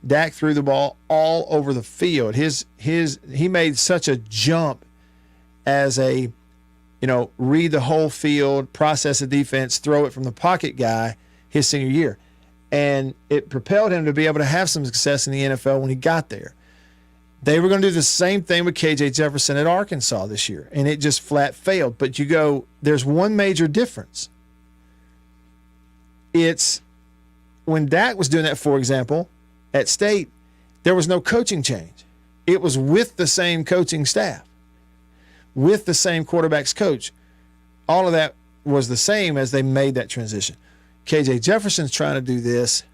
Dak threw the ball all over the field. He made such a jump as a, read the whole field, process the defense, throw it from the pocket guy his senior year. And it propelled him to be able to have some success in the NFL when he got there. They were going to do the same thing with KJ Jefferson at Arkansas this year, and it just flat failed. But there's one major difference. It's when Dak was doing that, for example, at State, there was no coaching change. It was with the same coaching staff, with the same quarterback's coach. All of that was the same as they made that transition. KJ Jefferson's trying to do this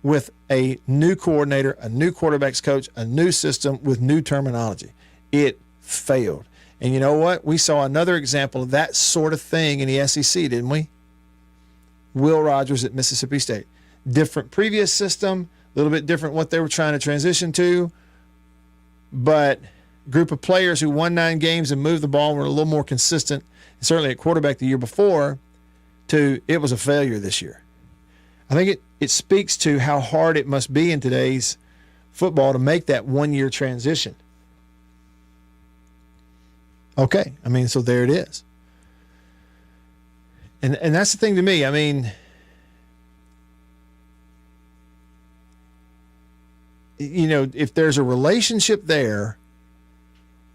with a new coordinator, a new quarterback's coach, a new system with new terminology. It failed. And you know what? We saw another example of that sort of thing in the SEC, didn't we? Will Rogers at Mississippi State. Different previous system, a little bit different what they were trying to transition to, but group of players who won 9 games and moved the ball were a little more consistent, certainly at quarterback the year before, to it was a failure this year. I think it speaks to how hard it must be in today's football to make that 1-year transition. Okay, so there it is. And that's the thing to me. If there's a relationship there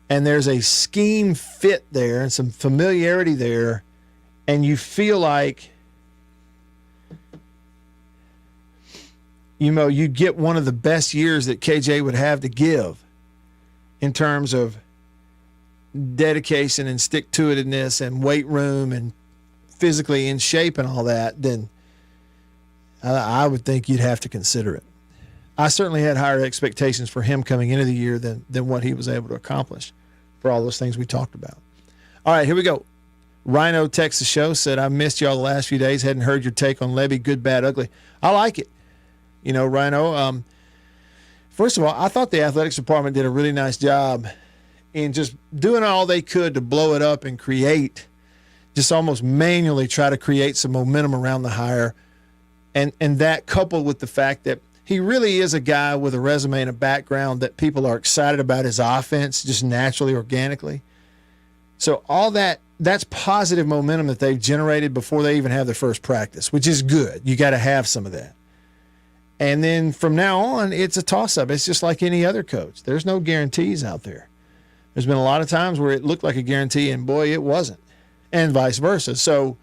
and there's a scheme fit there and some familiarity there, and you feel like, you get one of the best years that KJ would have to give in terms of dedication and stick-to-itiveness and weight room and physically in shape and all that, then I would think you'd have to consider it. I certainly had higher expectations for him coming into the year than what he was able to accomplish for all those things we talked about. All right, here we go. Rhino texts the show, said, I missed y'all the last few days. Hadn't heard your take on Levy, good, bad, ugly. I like it. Rhino, first of all, I thought the athletics department did a really nice job in just doing all they could to blow it up and create, just almost manually try to create some momentum around the hire. And that coupled with the fact that he really is a guy with a resume and a background that people are excited about his offense just naturally, organically. So all that's positive momentum that they've generated before they even have their first practice, which is good. You got to have some of that. And then from now on, it's a toss-up. It's just like any other coach. There's no guarantees out there. There's been a lot of times where it looked like a guarantee, and boy, it wasn't, and vice versa. So,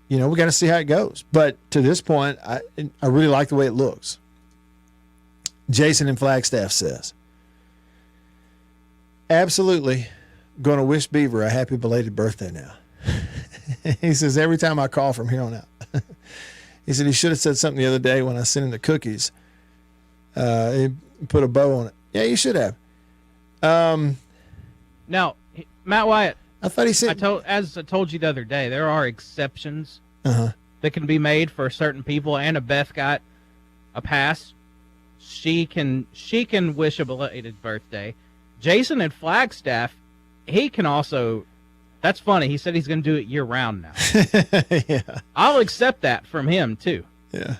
we got to see how it goes. But to this point, I really like the way it looks. Jason in Flagstaff says, absolutely going to wish Beaver a happy belated birthday now. He says, every time I call from here on out. He said he should have said something the other day when I sent him the cookies. He put a bow on it. Yeah, you should have. Now, Matt Wyatt, I thought he said, as I told you the other day, there are exceptions that can be made for certain people. Anna Beth got a pass. She can wish a belated birthday. Jason in Flagstaff, he can also. That's funny. He said he's going to do it year round now. Yeah, I'll accept that from him too. Yeah,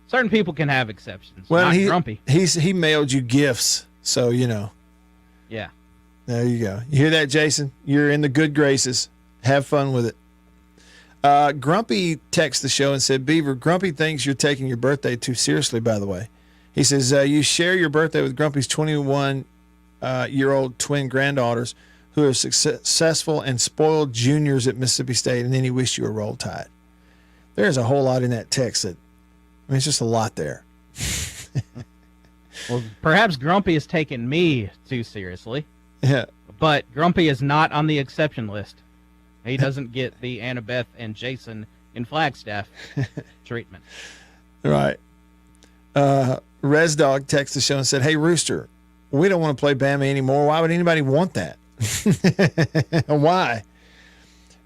certain people can have exceptions. Well, not grumpy. He mailed you gifts, so Yeah. There you go. You hear that, Jason? You're in the good graces Have fun with it. Grumpy texted the show and said, Beaver, Grumpy thinks you're taking your birthday too seriously, by the way. He says, you share your birthday with Grumpy's 21-year-old twin granddaughters who are successful and spoiled juniors at Mississippi State, and then he wished you a Roll Tide. There's a whole lot in that text it's just a lot there. Well, perhaps Grumpy is taking me too seriously. Yeah. But Grumpy is not on the exception list. He doesn't get the Annabeth and Jason in Flagstaff treatment. Right. Res Dog texted the show and said, hey, Rooster, we don't want to play Bama anymore. Why would anybody want that? Why?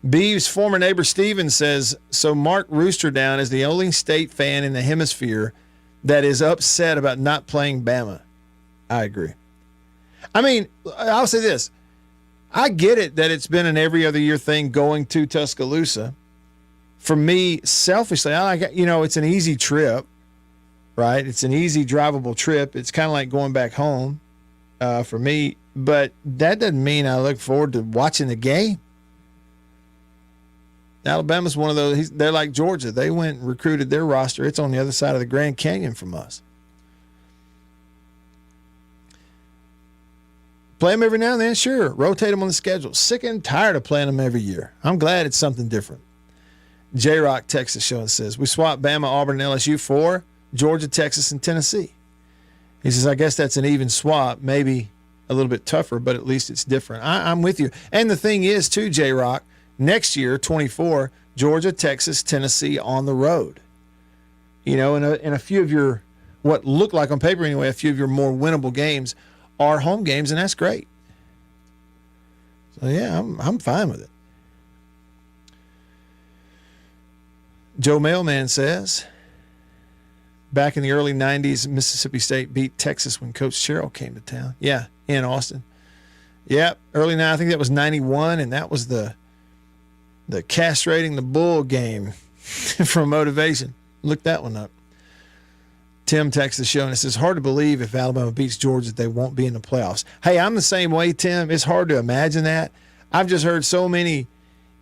Beeves' former neighbor Steven says, so Mark Roosterdown is the only state fan in the hemisphere that is upset about not playing Bama. I agree. I mean, I'll say this. I get it that it's been an every other year thing going to Tuscaloosa. For me, selfishly, I like, it's an easy trip, right? It's an easy drivable trip. It's kind of like going back home for me, but that doesn't mean I look forward to watching the game. Alabama's one of those. They're like Georgia. They went and recruited their roster. It's on the other side of the Grand Canyon from us. Play them every now and then, sure. Rotate them on the schedule. Sick and tired of playing them every year. I'm glad it's something different. J-Rock texts the show and says, we swapped Bama, Auburn, and LSU for Georgia, Texas, and Tennessee. He says, I guess that's an even swap, maybe a little bit tougher, but at least it's different. I'm with you. And the thing is, too, J-Rock, next year, 24, Georgia, Texas, Tennessee on the road. In a few of your, what look like on paper anyway, a few of your more winnable games are home games, and that's great. So, yeah, I'm fine with it. Joe Mailman says, back in the early 90s, Mississippi State beat Texas when Coach Sherrill came to town. Yeah, in Austin. Yeah, early 90s, I think that was 91, and that was the castrating the bull game from Motivation. Look that one up. Tim texts the show and it says, hard to believe if Alabama beats Georgia that they won't be in the playoffs. Hey, I'm the same way, Tim. It's hard to imagine that. I've just heard so many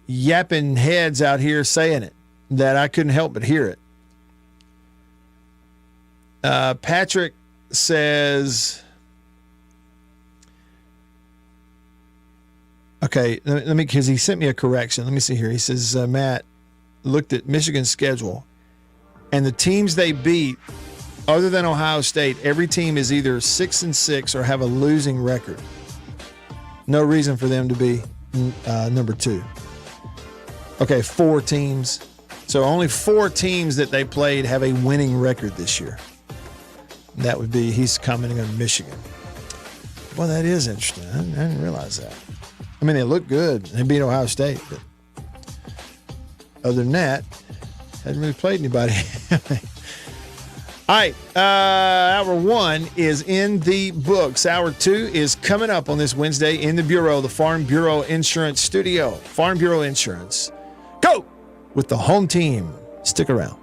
yapping heads out here saying it that I couldn't help but hear it. Patrick says, okay, let me, because he sent me a correction. Let me see here. He says, Matt looked at Michigan's schedule, and the teams they beat, other than Ohio State, every team is either 6-6 or have a losing record. No reason for them to be number 2. Okay, 4 teams. So only 4 teams that they played have a winning record this year. That would be, he's commenting on Michigan. Well, that is interesting. I didn't realize that. I mean, they look good. They beat Ohio State, but other than that, hadn't really played anybody. All right, hour 1 is in the books. Hour 2 is coming up on this Wednesday in the Bureau, the Farm Bureau Insurance Studio. Farm Bureau Insurance. Go with the home team. Stick around.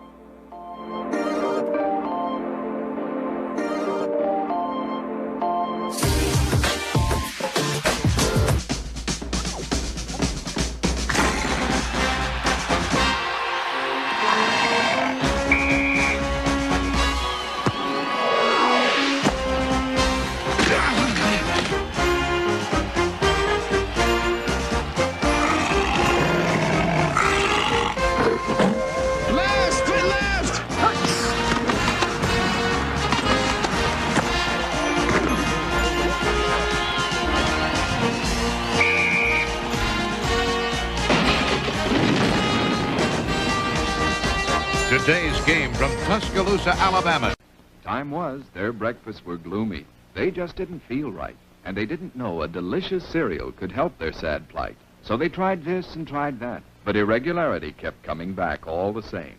Today's game from Tuscaloosa, Alabama. Time was their breakfasts were gloomy. They just didn't feel right, and they didn't know a delicious cereal could help their sad plight. So they tried this and tried that, but irregularity kept coming back all the same.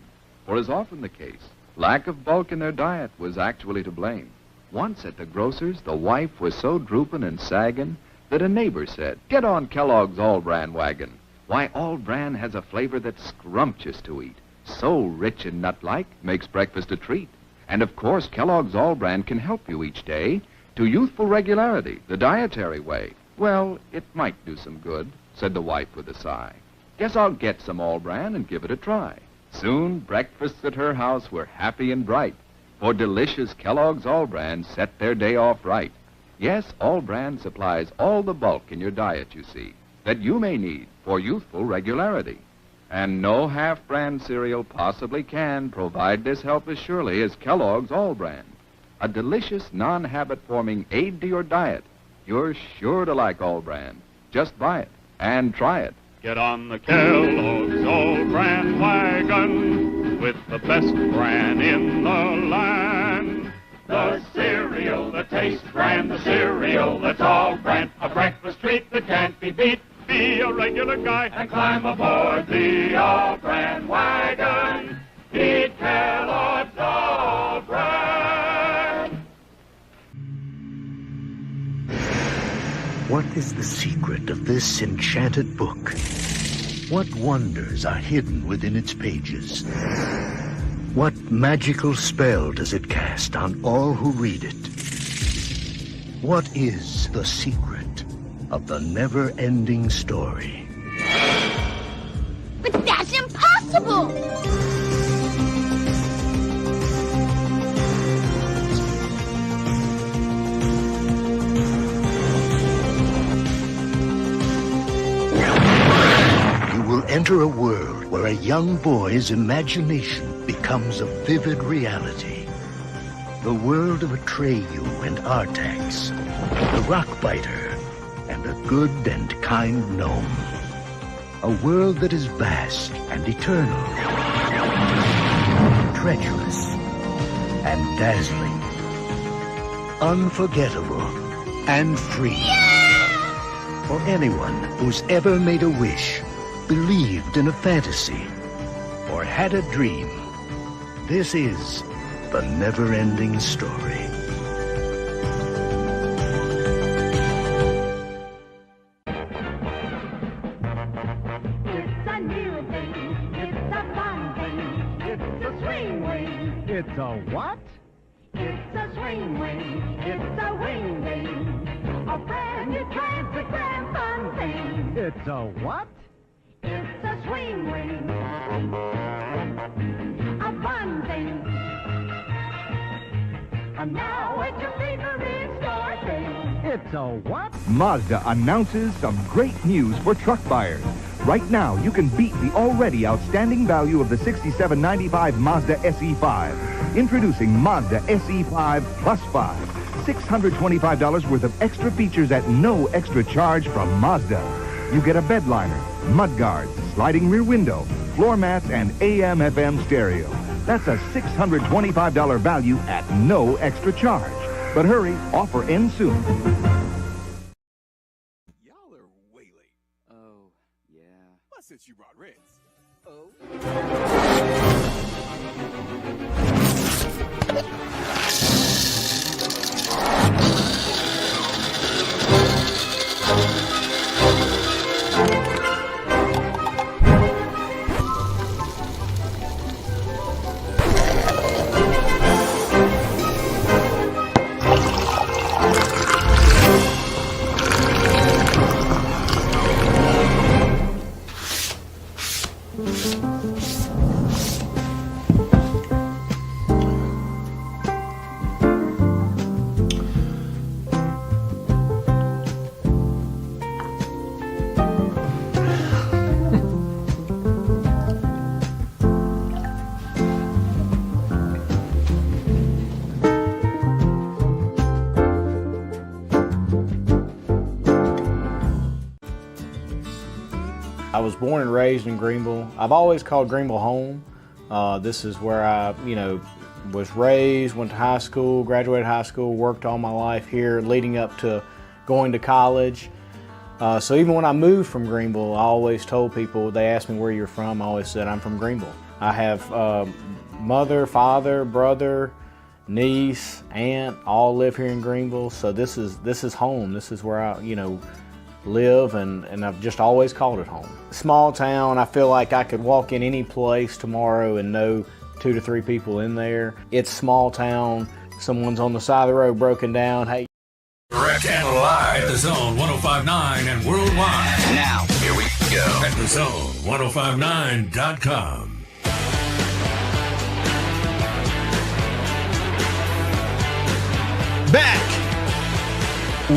For as often the case, lack of bulk in their diet was actually to blame. Once at the grocer's, the wife was so drooping and sagging that a neighbor said, "Get on Kellogg's All-Bran wagon. Why, All-Bran has a flavor that's scrumptious to eat. So rich and nut-like, makes breakfast a treat. And of course, Kellogg's All-Bran can help you each day to youthful regularity, the dietary way." "Well, it might do some good," said the wife with a sigh. Guess I'll get some All Bran and give it a try. Soon, breakfasts at her house were happy and bright, for delicious Kellogg's All Bran set their day off right. Yes, All Bran supplies all the bulk in your diet, you see, that you may need for youthful regularity. And no half-brand cereal possibly can provide this help as surely as Kellogg's All Bran. A delicious, non-habit-forming aid to your diet. You're sure to like All Bran. Just buy it and try it. Get on the Kellogg's All Bran wagon with the best bran in the land. The cereal that tastes bran, the cereal that's all bran, a breakfast treat that can't be beat. Be a regular guy and climb aboard the All Bran wagon. Eat Kellogg's All Bran. What is the secret of this enchanted book? What wonders are hidden within its pages? What magical spell does it cast on all who read it? What is the secret of the never-ending story? But that's impossible! You will enter a world where a young boy's imagination becomes a vivid reality. The world of Atreyu and Artax, the Rockbiter, and a good and kind gnome. A world that is vast and eternal, treacherous and dazzling, unforgettable and free. Yeah! For anyone who's ever made a wish, believed in a fantasy, or had a dream, this is the never-ending story. It's a what? It's a swing wing. It's a wing wing. A brand new transgram fun thing. It's a what? It's a swing wing. A fun thing. And now it's your favorite store thing. It's a what? Mazda announces some great news for truck buyers. Right now, you can beat the already outstanding value of the $67.95 Mazda SE5. Introducing Mazda SE5 Plus 5. $625 worth of extra features at no extra charge from Mazda. You get a bed liner, mud guards, sliding rear window, floor mats, and AM/FM stereo. That's a $625 value at no extra charge. But hurry, offer ends soon. Since you brought Reds. I was born and raised in Greenville. I've always called Greenville home. This is where I, was raised, went to high school, graduated high school, worked all my life here leading up to going to college. So even when I moved from Greenville, I always told people, they asked me where you're from, I always said I'm from Greenville. I have mother, father, brother, niece, aunt, all live here in Greenville. So this is home. This is where I, live, and I've just always called it home. Small town, I feel like I could walk in any place tomorrow and know 2 to 3 people in there. It's small town, someone's on the side of the road broken down, hey. Direct and live. Live at the Zone 105.9 and worldwide. Now, here we go. At the Zone 105.9.com. Back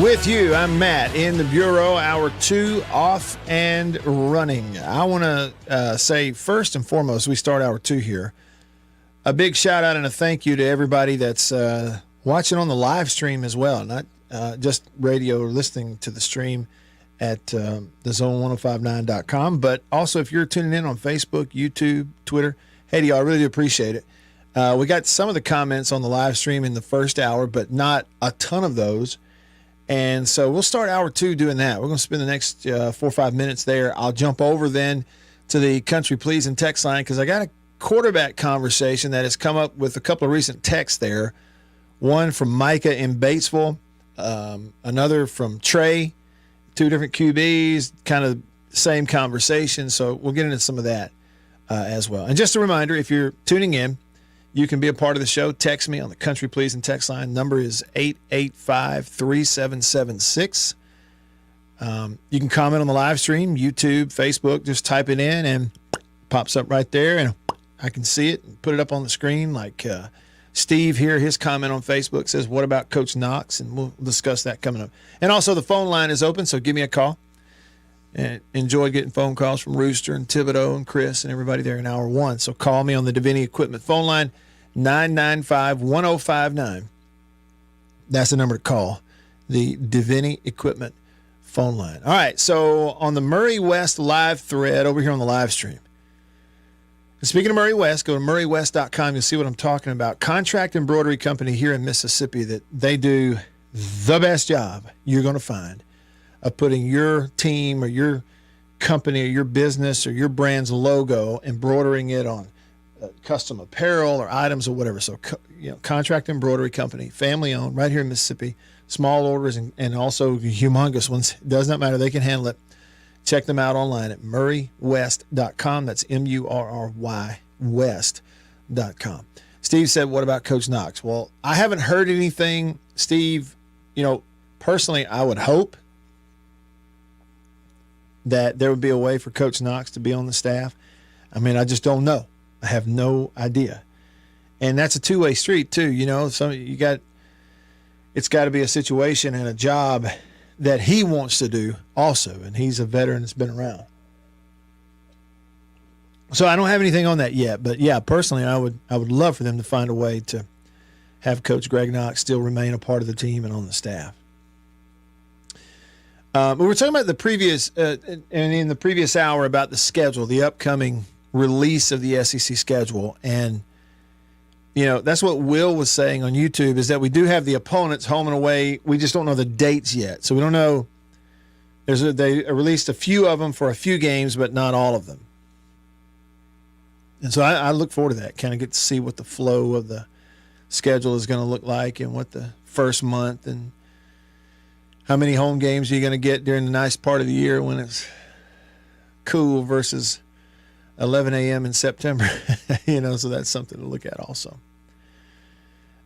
with you. I'm Matt in the Bureau, hour 2 off and running. I want to say first and foremost, we start hour 2 here. A big shout out and a thank you to everybody that's watching on the live stream as well, not just radio or listening to the stream at thezone1059.com, but also if you're tuning in on Facebook, YouTube, Twitter. Hey, y'all, I really do appreciate it. We got some of the comments on the live stream in the first hour, but not a ton of those. And so we'll start hour 2 doing that. We're going to spend the next 4 or 5 minutes there. I'll jump over then to the Country Pleasing text line because I got a quarterback conversation that has come up with a couple of recent texts there. One from Micah in Batesville, another from Trey, 2 different QBs, kind of same conversation. So we'll get into some of that as well. And just a reminder, if you're tuning in, you can be a part of the show. Text me on the Country Pleasing text line. Number is 885-3776. You can comment on the live stream, YouTube, Facebook. Just type it in and it pops up right there, and I can see it and put it up on the screen. Like Steve here, his comment on Facebook says, "What about Coach Knox?" And we'll discuss that coming up. And also the phone line is open, so give me a call. And enjoy getting phone calls from Rooster and Thibodeau and Chris and everybody there in hour 1. So call me on the Divinity Equipment phone line, 995-1059. That's the number to call, the Divinity Equipment phone line. All right, so on the Murray West live thread over here on the live stream. And speaking of Murray West, go to murraywest.com. You'll see what I'm talking about. Contract embroidery company here in Mississippi that they do the best job you're going to find of putting your team or your company or your business or your brand's logo, embroidering it on custom apparel or items or whatever. So, contract embroidery company, family owned, right here in Mississippi. Small orders and also humongous ones. It does not matter. They can handle it. Check them out online at murraywest.com. That's MURRY West.com. Steve said, "What about Coach Knox?" Well, I haven't heard anything, Steve. Personally, I would hope that there would be a way for Coach Knox to be on the staff. I mean, I just don't know. I have no idea. And that's a two-way street too. It's got to be a situation and a job that he wants to do also. And he's a veteran that's been around. So I don't have anything on that yet, but yeah, personally, I would love for them to find a way to have Coach Greg Knox still remain a part of the team and on the staff. But we're talking about the previous, and in the previous hour about the schedule, the upcoming release of the SEC schedule. And, that's what Will was saying on YouTube is that we do have the opponents home and away. We just don't know the dates yet. So we don't know. They released a few of them for a few games, but not all of them. And so I look forward to that, kind of get to see what the flow of the schedule is going to look like and what the first month and how many home games are you going to get during the nice part of the year when it's cool versus 11 a.m. in September? So that's something to look at also.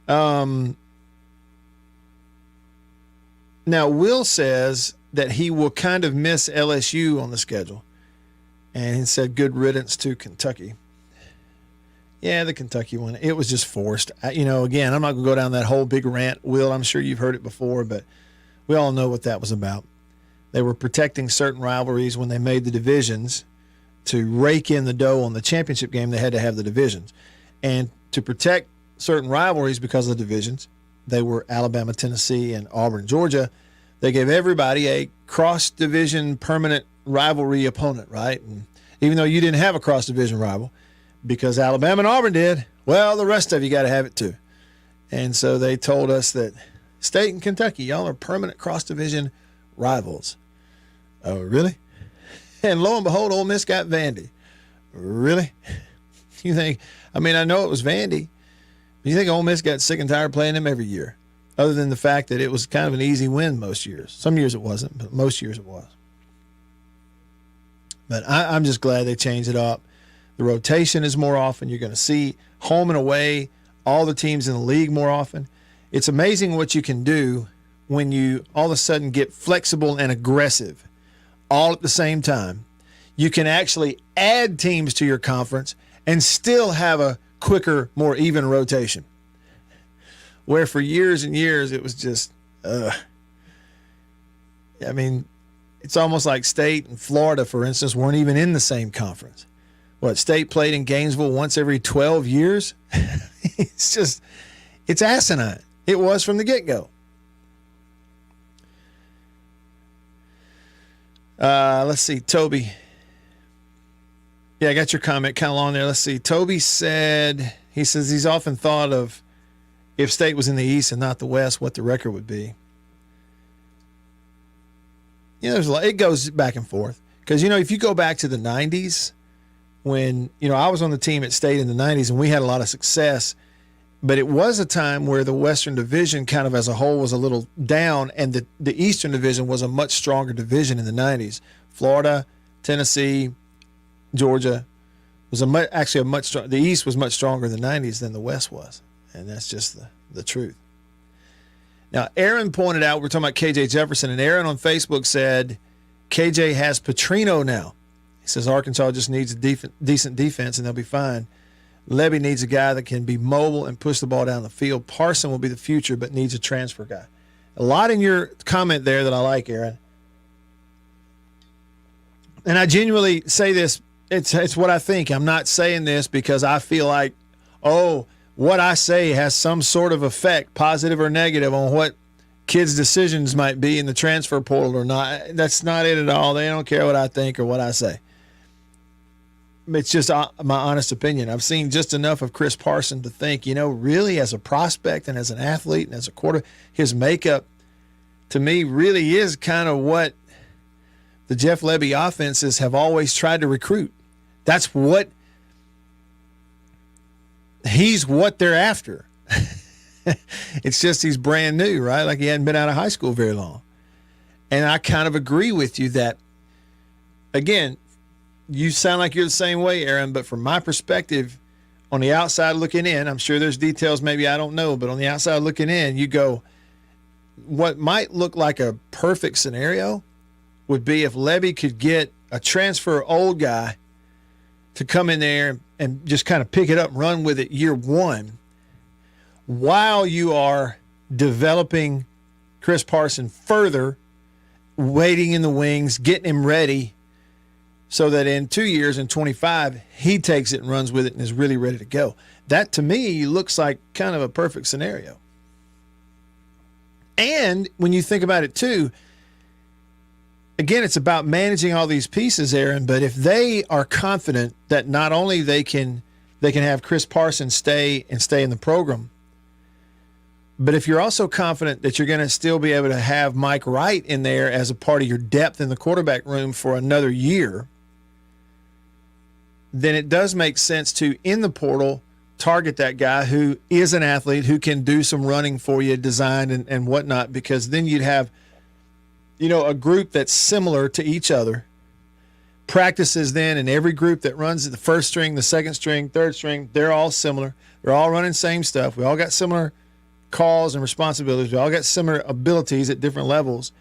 Now, Will says that he will kind of miss LSU on the schedule. And he said, good riddance to Kentucky. Yeah, the Kentucky one. It was just forced. Again, I'm not going to go down that whole big rant, Will. I'm sure you've heard it before, but we all know what that was about. They were protecting certain rivalries when they made the divisions. To rake in the dough on the championship game, they had to have the divisions. And to protect certain rivalries because of the divisions, they were Alabama, Tennessee, and Auburn, Georgia. They gave everybody a cross-division permanent rivalry opponent, right? And even though you didn't have a cross-division rival, because Alabama and Auburn did, well, the rest of you got to have it too. And so they told us that State and Kentucky, y'all are permanent cross-division rivals. Oh, really? And lo and behold, Ole Miss got Vandy. Really? You think, I know it was Vandy, but you think Ole Miss got sick and tired of playing them every year, other than the fact that it was kind of an easy win most years. Some years it wasn't, but most years it was. But I'm just glad they changed it up. The rotation is more often. You're going to see home and away, all the teams in the league more often. It's amazing what you can do when you all of a sudden get flexible and aggressive all at the same time. You can actually add teams to your conference and still have a quicker, more even rotation. Where for years and years it was just, I mean, it's almost like State and Florida, for instance, weren't even in the same conference. What, State played in Gainesville once every 12 years? It's asinine. It was from the get-go. Let's see, Toby. Yeah, I got your comment kind of long there. Let's see. Toby says he's often thought of if State was in the East and not the West, what the record would be. You know, there's a lot. It goes back and forth. Because, you know, if you go back to the 90s, when, you know, I was on the team at State in the 90s and we had a lot of success, but it was a time where the Western Division kind of as a whole was a little down, and the Eastern Division was a much stronger division in the 90s. Florida, Tennessee, Georgia was actually a much stronger. The East was much stronger in the 90s than the West was, and that's just the truth. Now, Aaron pointed out, we're talking about KJ Jefferson, and Aaron on Facebook said KJ has Petrino now. He says Arkansas just needs a decent defense and they'll be fine. Levy needs a guy that can be mobile and push the ball down the field. Parson will be the future, but needs a transfer guy. A lot in your comment there that I like, Aaron. And I genuinely say this, it's what I think. I'm not saying this because I feel like, what I say has some sort of effect, positive or negative, on what kids' decisions might be in the transfer portal or not. That's not it at all. They don't care what I think or what I say. It's just my honest opinion. I've seen just enough of Chris Parson to think, you know, really as a prospect and as an athlete and as a quarterback, his makeup to me really is kind of what the Jeff Levy offenses have always tried to recruit. That's what he's what they're after. It's just he's brand new, right? Like he hadn't been out of high school very long. And I kind of agree with you that, again, you sound like you're the same way, Aaron, but from my perspective, on the outside looking in, I'm sure there's details maybe I don't know, but on the outside looking in, you go, what might look like a perfect scenario would be if Levy could get a transfer old guy to come in there and just kind of pick it up and run with it year one while you are developing Chris Parson further, waiting in the wings, getting him ready so that in 2 years, in 25, he takes it and runs with it and is really ready to go. That, to me, looks like kind of a perfect scenario. And when you think about it, too, again, it's about managing all these pieces, Aaron, but if they are confident that not only they can have Chris Parson stay in the program, but if you're also confident that you're going to still be able to have Mike Wright in there as a part of your depth in the quarterback room for another year, then it does make sense to, in the portal, target that guy who is an athlete, who can do some running for you, design and whatnot, because then you'd have, you know, a group that's similar to each other. Practices then, and every group that runs the first string, the second string, third string, they're all similar. They're all running same stuff. We all got similar calls and responsibilities. We all got similar abilities at different levels.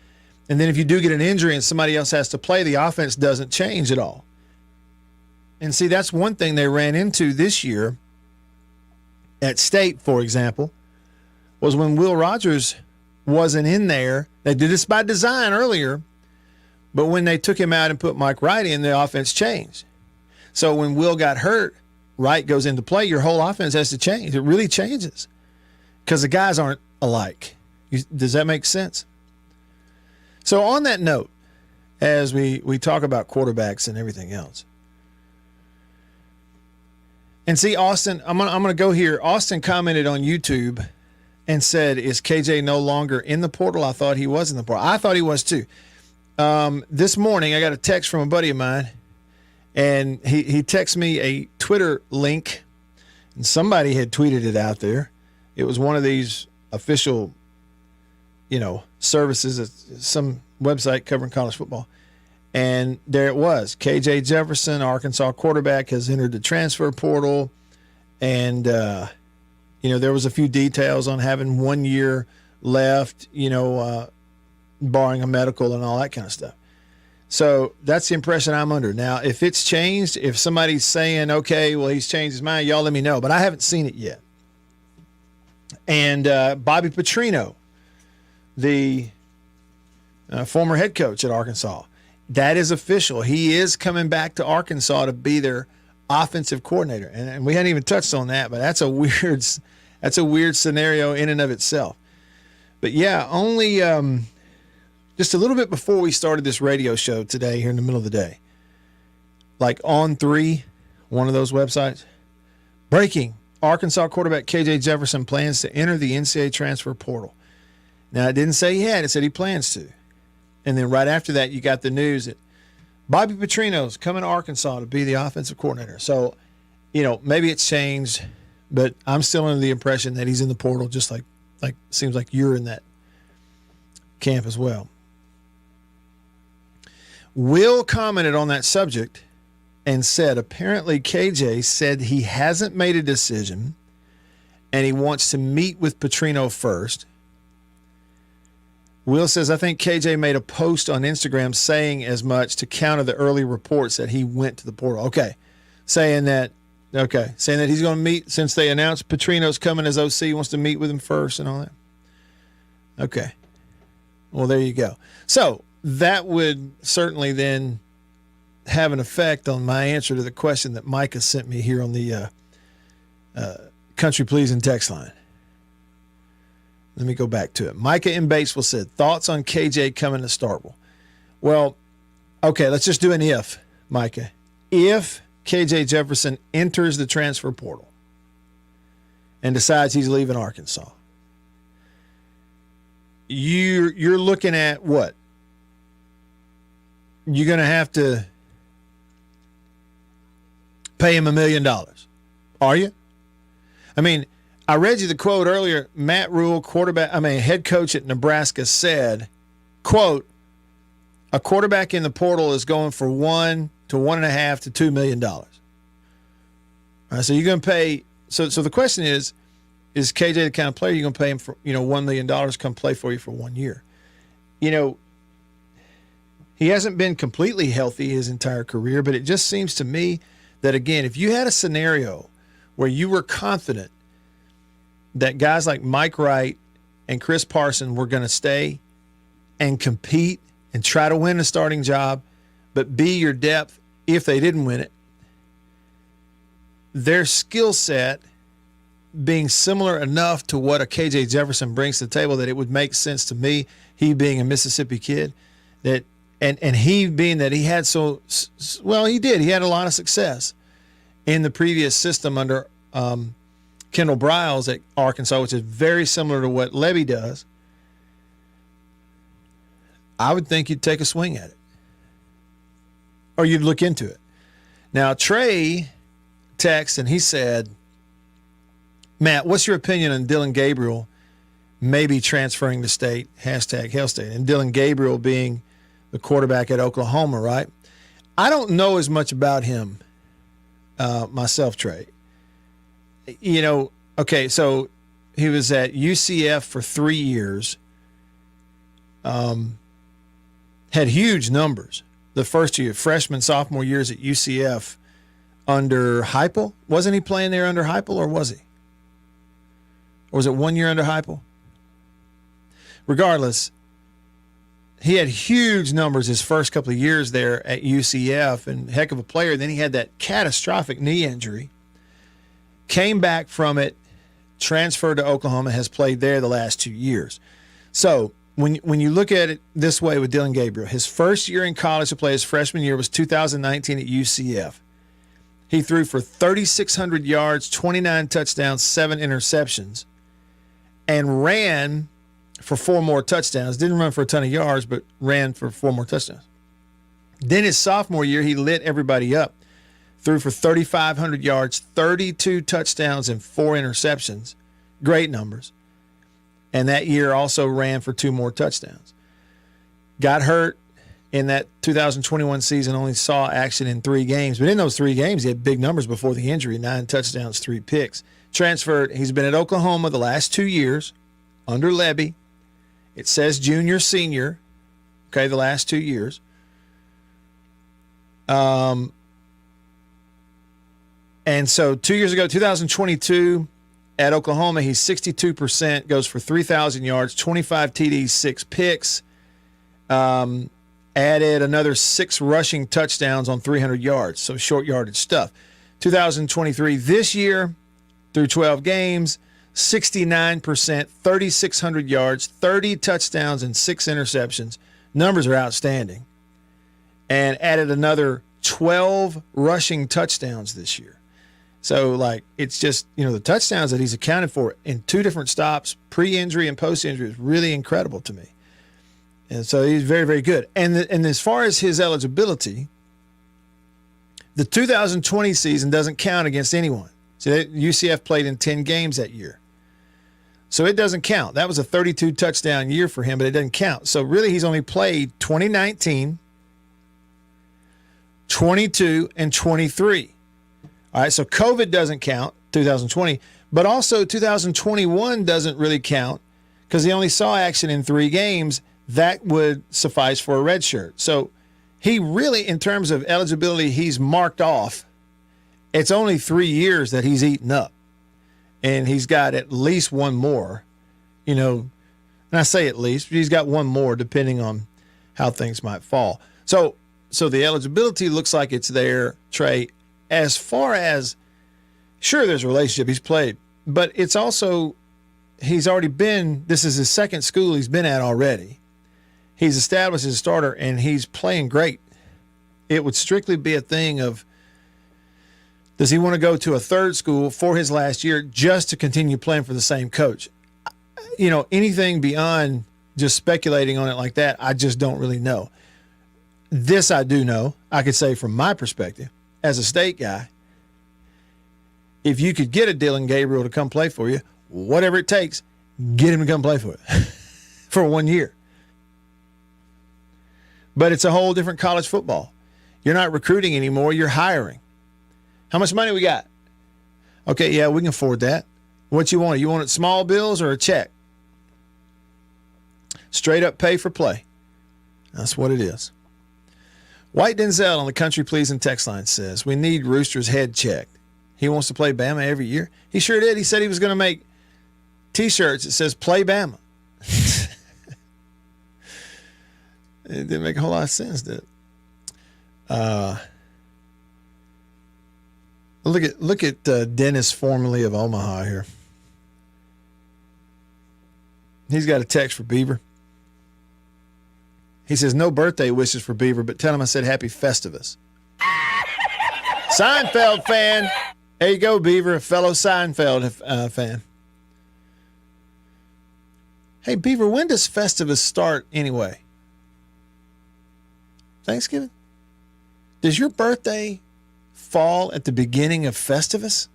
And then if you do get an injury and somebody else has to play, the offense doesn't change at all. And see, that's one thing they ran into this year at State, for example, was when Will Rogers wasn't in there. They did this by design earlier, but when they took him out and put Mike Wright in, the offense changed. So when Will got hurt, Wright goes into play, your whole offense has to change. It really changes because the guys aren't alike. Does that make sense? So on that note, as we talk about quarterbacks and everything else, and see, Austin, I'm gonna go here. Austin commented on YouTube and said, is KJ no longer in the portal? I thought he was in the portal. I thought he was too. This morning, I got a text from a buddy of mine, and he texted me a Twitter link, and somebody had tweeted it out there. It was one of these official, services, some website covering college football. And there it was. KJ Jefferson, Arkansas quarterback, has entered the transfer portal. And, there was a few details on having 1 year left, barring a medical and all that kind of stuff. So that's the impression I'm under. Now, if it's changed, if somebody's saying, okay, well, he's changed his mind, y'all let me know. But I haven't seen it yet. And Bobby Petrino, the former head coach at Arkansas, that is official. He is coming back to Arkansas to be their offensive coordinator. And we hadn't even touched on that, but that's a weird scenario in and of itself. But yeah, only just a little bit before we started this radio show today, here in the middle of the day, like On 3, one of those websites, breaking: Arkansas quarterback KJ Jefferson plans to enter the NCAA transfer portal. Now, it didn't say he had, it said he plans to. And then right after that, you got the news that Bobby Petrino's coming to Arkansas to be the offensive coordinator. So, maybe it's changed, but I'm still under the impression that he's in the portal, just like seems like you're in that camp as well. Will commented on that subject and said, apparently KJ said he hasn't made a decision and he wants to meet with Petrino first. Will says, I think KJ made a post on Instagram saying as much to counter the early reports that he went to the portal. Saying that he's going to meet, since they announced Petrino's coming as OC, wants to meet with him first and all that. Okay. Well, there you go. So that would certainly then have an effect on my answer to the question that Micah sent me here on the Country Pleasing text line. Let me go back to it. Micah in Batesville said, thoughts on KJ coming to Starkville? Well, okay, let's just do an if, Micah. If KJ Jefferson enters the transfer portal and decides he's leaving Arkansas, you're looking at what? You're going to have to pay him $1 million. Are you? I mean, I read you the quote earlier. Matt Rule, head coach at Nebraska, said, quote, a quarterback in the portal is going for $1 to $1.5 to $2 million. All right, so you're going to pay. So the question is KJ the kind of player you're going to pay him for, $1 million to come play for you for 1 year? He hasn't been completely healthy his entire career, but it just seems to me that, again, if you had a scenario where you were confident that guys like Mike Wright and Chris Parson were going to stay and compete and try to win a starting job, but be your depth if they didn't win it, their skill set being similar enough to what a KJ Jefferson brings to the table that it would make sense to me, he being a Mississippi kid, that and he being that he had he had a lot of success in the previous system under Kendall Briles at Arkansas, which is very similar to what Levy does. I would think you'd take a swing at it, or you'd look into it. Now, Trey texted and he said, Matt, what's your opinion on Dylan Gabriel maybe transferring to state, #Hail State, and Dylan Gabriel being the quarterback at Oklahoma, right? I don't know as much about him myself, Trey. Okay, so he was at UCF for 3 years, had huge numbers the first year, freshman, sophomore years at UCF under Heupel. Wasn't he playing there under Heupel, or was he? Or was it 1 year under Heupel? Regardless, he had huge numbers his first couple of years there at UCF, and heck of a player. Then he had that catastrophic knee injury, came back from it, transferred to Oklahoma, has played there the last 2 years. So when you look at it this way with Dylan Gabriel, his first year in college to play, his freshman year, was 2019 at UCF. He threw for 3,600 yards, 29 touchdowns, 7 interceptions, and ran for 4 more touchdowns. Didn't run for a ton of yards, but ran for 4 more touchdowns. Then his sophomore year, he lit everybody up. Threw for 3,500 yards, 32 touchdowns, and 4 interceptions. Great numbers. And that year also ran for 2 more touchdowns. Got hurt in that 2021 season, only saw action in 3 games. But in those 3 games, he had big numbers before the injury, 9 touchdowns, 3 picks. Transferred. He's been at Oklahoma the last 2 years under Levy. It says junior, senior, okay, the last 2 years. And so 2 years ago, 2022, at Oklahoma, he's 62%, goes for 3,000 yards, 25 TDs, 6 picks. Added another 6 rushing touchdowns on 300 yards, so short yardage stuff. 2023, this year, through 12 games, 69%, 3,600 yards, 30 touchdowns, and 6 interceptions. Numbers are outstanding. And added another 12 rushing touchdowns this year. So, like, it's just, the touchdowns that he's accounted for in 2 different stops, pre-injury and post-injury, is really incredible to me. And so he's very, very good. And as far as his eligibility, the 2020 season doesn't count against anyone. So UCF played in 10 games that year. So it doesn't count. That was a 32 touchdown year for him, but it doesn't count. So really he's only played 2019, 22, and 23. All right, so COVID doesn't count, 2020, but also 2021 doesn't really count because he only saw action in 3 games. That would suffice for a red shirt. So he really, in terms of eligibility, he's marked off. It's only 3 years that he's eaten up. And he's got at least one more, and I say at least, but he's got one more depending on how things might fall. So the eligibility looks like it's there, Trey. As far as, sure, there's a relationship, he's played, but it's also, he's already been, this is his second school he's been at already. He's established as a starter, and he's playing great. It would strictly be a thing of, does he want to go to a third school for his last year just to continue playing for the same coach? Anything beyond just speculating on it like that, I just don't really know. This I do know. I could say from my perspective, as a state guy, if you could get a Dylan Gabriel to come play for you, whatever it takes, get him to come play for you for 1 year. But it's a whole different college football. You're not recruiting anymore. You're hiring. How much money we got? Okay, yeah, we can afford that. What you want? You want it small bills or a check? Straight up pay for play. That's what it is. White Denzel on the Country Pleasing text line says, we need Rooster's head checked. He wants to play Bama every year. He sure did. He said he was going to make T-shirts that says play Bama. It didn't make a whole lot of sense, did it? Look at Dennis, formerly of Omaha here. He's got a text for Beaver. He says, no birthday wishes for Beaver, but tell him I said happy Festivus. Seinfeld fan. There you go, Beaver, a fellow Seinfeld fan. Hey, Beaver, when does Festivus start anyway? Thanksgiving? Does your birthday fall at the beginning of Festivus?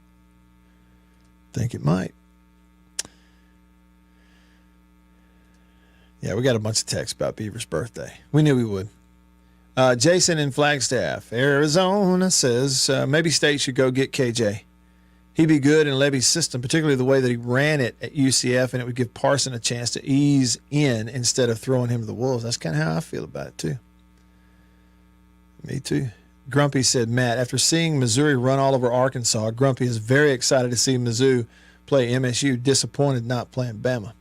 Think it might. Yeah, we got a bunch of texts about Beaver's birthday. We knew we would. Jason in Flagstaff, Arizona says maybe State should go get KJ. He'd be good in Levy's system, particularly the way that he ran it at UCF, and it would give Parson a chance to ease in instead of throwing him to the wolves. That's kind of how I feel about it, too. Me, too. Grumpy said, Matt, after seeing Missouri run all over Arkansas, Grumpy is very excited to see Mizzou play MSU, disappointed not playing Bama.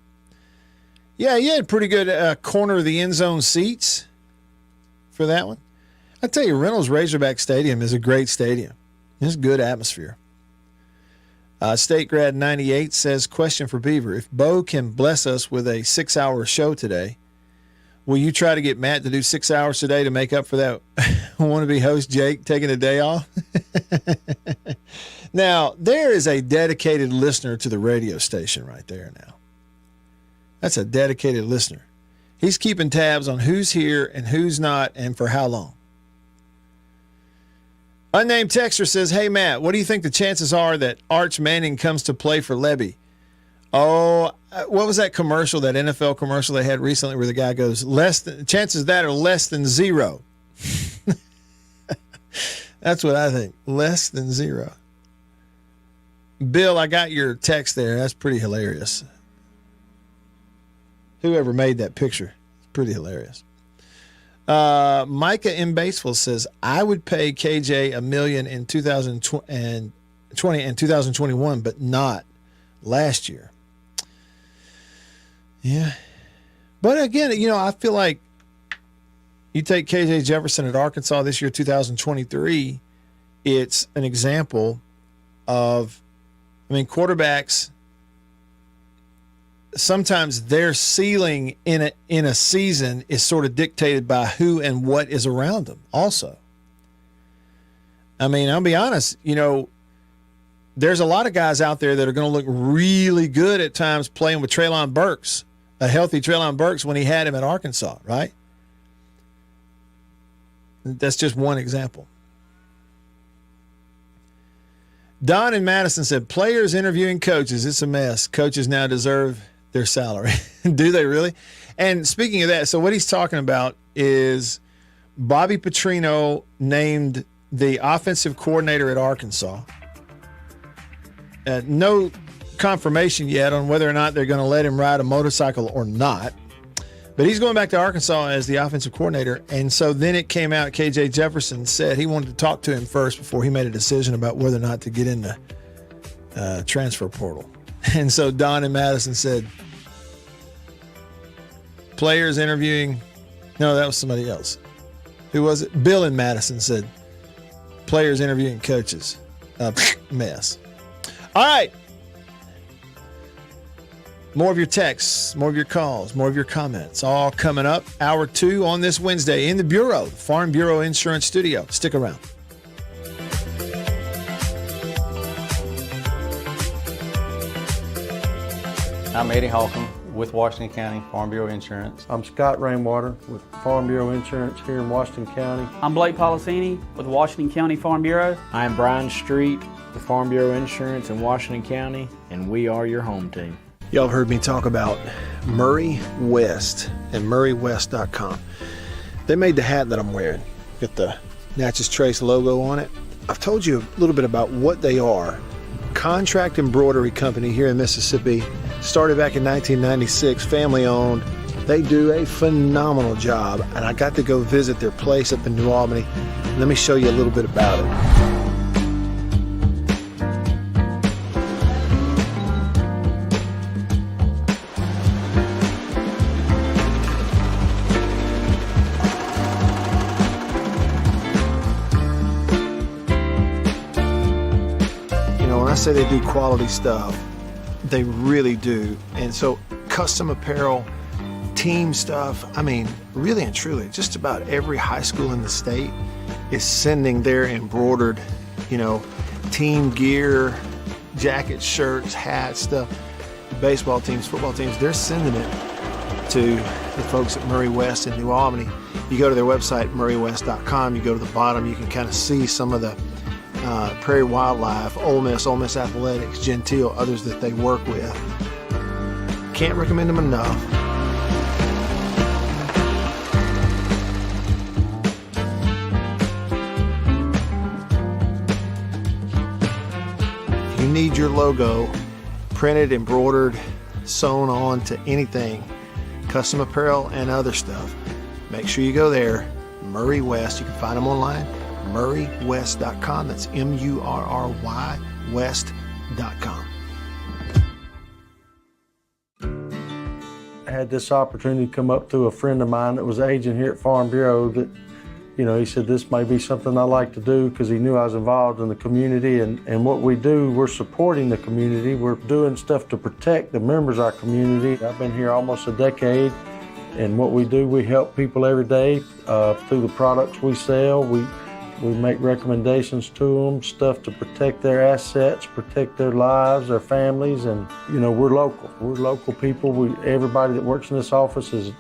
Yeah, you had pretty good corner of the end zone seats for that one. I tell you, Reynolds Razorback Stadium is a great stadium. It's a good atmosphere. State Grad 98 says, question for Beaver. If Bo can bless us with a 6-hour show today, will you try to get Matt to do 6 hours today to make up for that wannabe host Jake taking a day off? Now, there is a dedicated listener to the radio station right there now. That's a dedicated listener. He's keeping tabs on who's here and who's not and for how long. Unnamed texter says, hey, Matt, what do you think the chances are that Arch Manning comes to play for Levy? Oh, what was that commercial, that NFL commercial they had recently where the guy goes, chances of that are less than 0. That's what I think. Less than 0. Bill, I got your text there. That's pretty hilarious. Whoever made that picture. It's pretty hilarious. Micah in Batesville says, I would pay KJ $1 million in 2020 and 2021, but not last year. Yeah. But again, I feel like you take KJ Jefferson at Arkansas this year, 2023, it's an example of, quarterbacks, sometimes their ceiling in a season is sort of dictated by who and what is around them also. I'll be honest, there's a lot of guys out there that are going to look really good at times playing with Treylon Burks, a healthy Treylon Burks when he had him at Arkansas, right? That's just one example. Don in Madison said, players interviewing coaches, it's a mess. Coaches now deserve their salary. Do they really? And speaking of that, so what he's talking about is Bobby Petrino named the offensive coordinator at Arkansas. No confirmation yet on whether or not they're going to let him ride a motorcycle or not. But he's going back to Arkansas as the offensive coordinator. And so then it came out, KJ Jefferson said he wanted to talk to him first before he made a decision about whether or not to get in the transfer portal. And so Don in Madison said, players interviewing. No, that was somebody else. Who was it? Bill in Madison said, players interviewing coaches. Mess. All right. More of your texts, more of your calls, more of your comments, all coming up. Hour 2 on this Wednesday in the Bureau, Farm Bureau Insurance Studio. Stick around. I'm Eddie Holcomb with Washington County Farm Bureau Insurance. I'm Scott Rainwater with Farm Bureau Insurance here in Washington County. I'm Blake Policini with Washington County Farm Bureau. I'm Brian Street with Farm Bureau Insurance in Washington County, and we are your home team. Y'all have heard me talk about Murray West and murraywest.com. They made the hat that I'm wearing. Got the Natchez Trace logo on it. I've told you a little bit about what they are. Contract embroidery company here in Mississippi. Started back in 1996, family owned. They do a phenomenal job, and I got to go visit their place up in New Albany. Let me show you a little bit about it. When I say they do quality stuff, they really do. And so custom apparel, team stuff, really and truly, just about every high school in the state is sending their embroidered, team gear, jackets, shirts, hats, stuff. Baseball teams, football teams, they're sending it to the folks at Murray West in New Albany. You go to their website, murraywest.com, you go to the bottom, you can kind of see some of the Prairie Wildlife, Ole Miss Athletics, Gentile, others that they work with. Can't recommend them enough. If you need your logo printed, embroidered, sewn on to anything, custom apparel and other stuff, make sure you go there. Murray West, you can find them online. murraywest.com. That's MURRY West.com. I had this opportunity come up through a friend of mine that was an agent here at Farm Bureau that, he said this may be something I like to do because he knew I was involved in the community. And what we do, we're supporting the community. We're doing stuff to protect the members of our community. I've been here almost a decade. And what we do, we help people every day through the products we sell. We make recommendations to them, stuff to protect their assets, protect their lives, their families, and we're local. We're local people. Everybody that works in this office has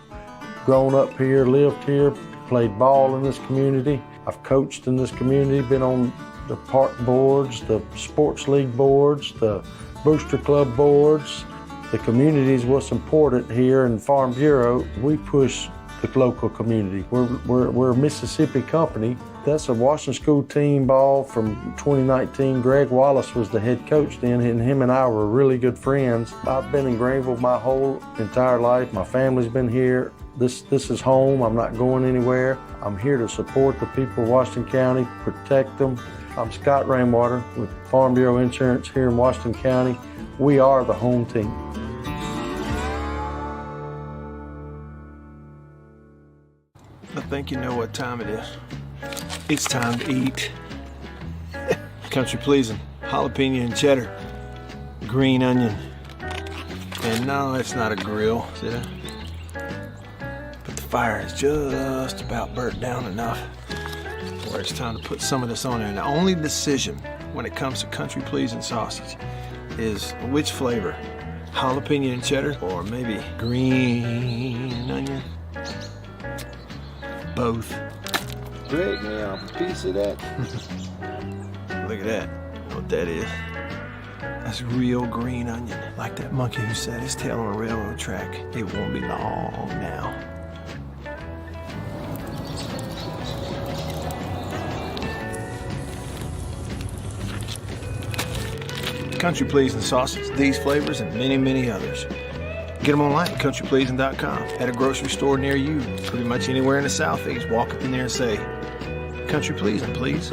grown up here, lived here, played ball in this community. I've coached in this community, been on the park boards, the sports league boards, the booster club boards. The community is what's important here in Farm Bureau. We push the local community. We're a Mississippi company. That's a Washington School team ball from 2019. Greg Wallace was the head coach then, and him and I were really good friends. I've been in Greenville my whole entire life. My family's been here. This is home. I'm not going anywhere. I'm here to support the people of Washington County, protect them. I'm Scott Rainwater with Farm Bureau Insurance here in Washington County. We are the home team. I think you know what time it is. It's time to eat. Country pleasing, jalapeno and cheddar, green onion. And no, it's not a grill, see that? But the fire is just about burnt down enough where it's time to put some of this on there. And the only decision when it comes to country pleasing sausage is which flavor, jalapeno and cheddar or maybe green onion. Both. Break me off a piece of that. Look at that. You know what that is? That's real green onion. Like that monkey who set his tail on a railroad track. It won't be long now. Country Pleasing sausage, these flavors, and many, many others. Get them online at countrypleasing.com. At a grocery store near you, pretty much anywhere in the Southeast. Walk up in there and say, Country Pleasing, please.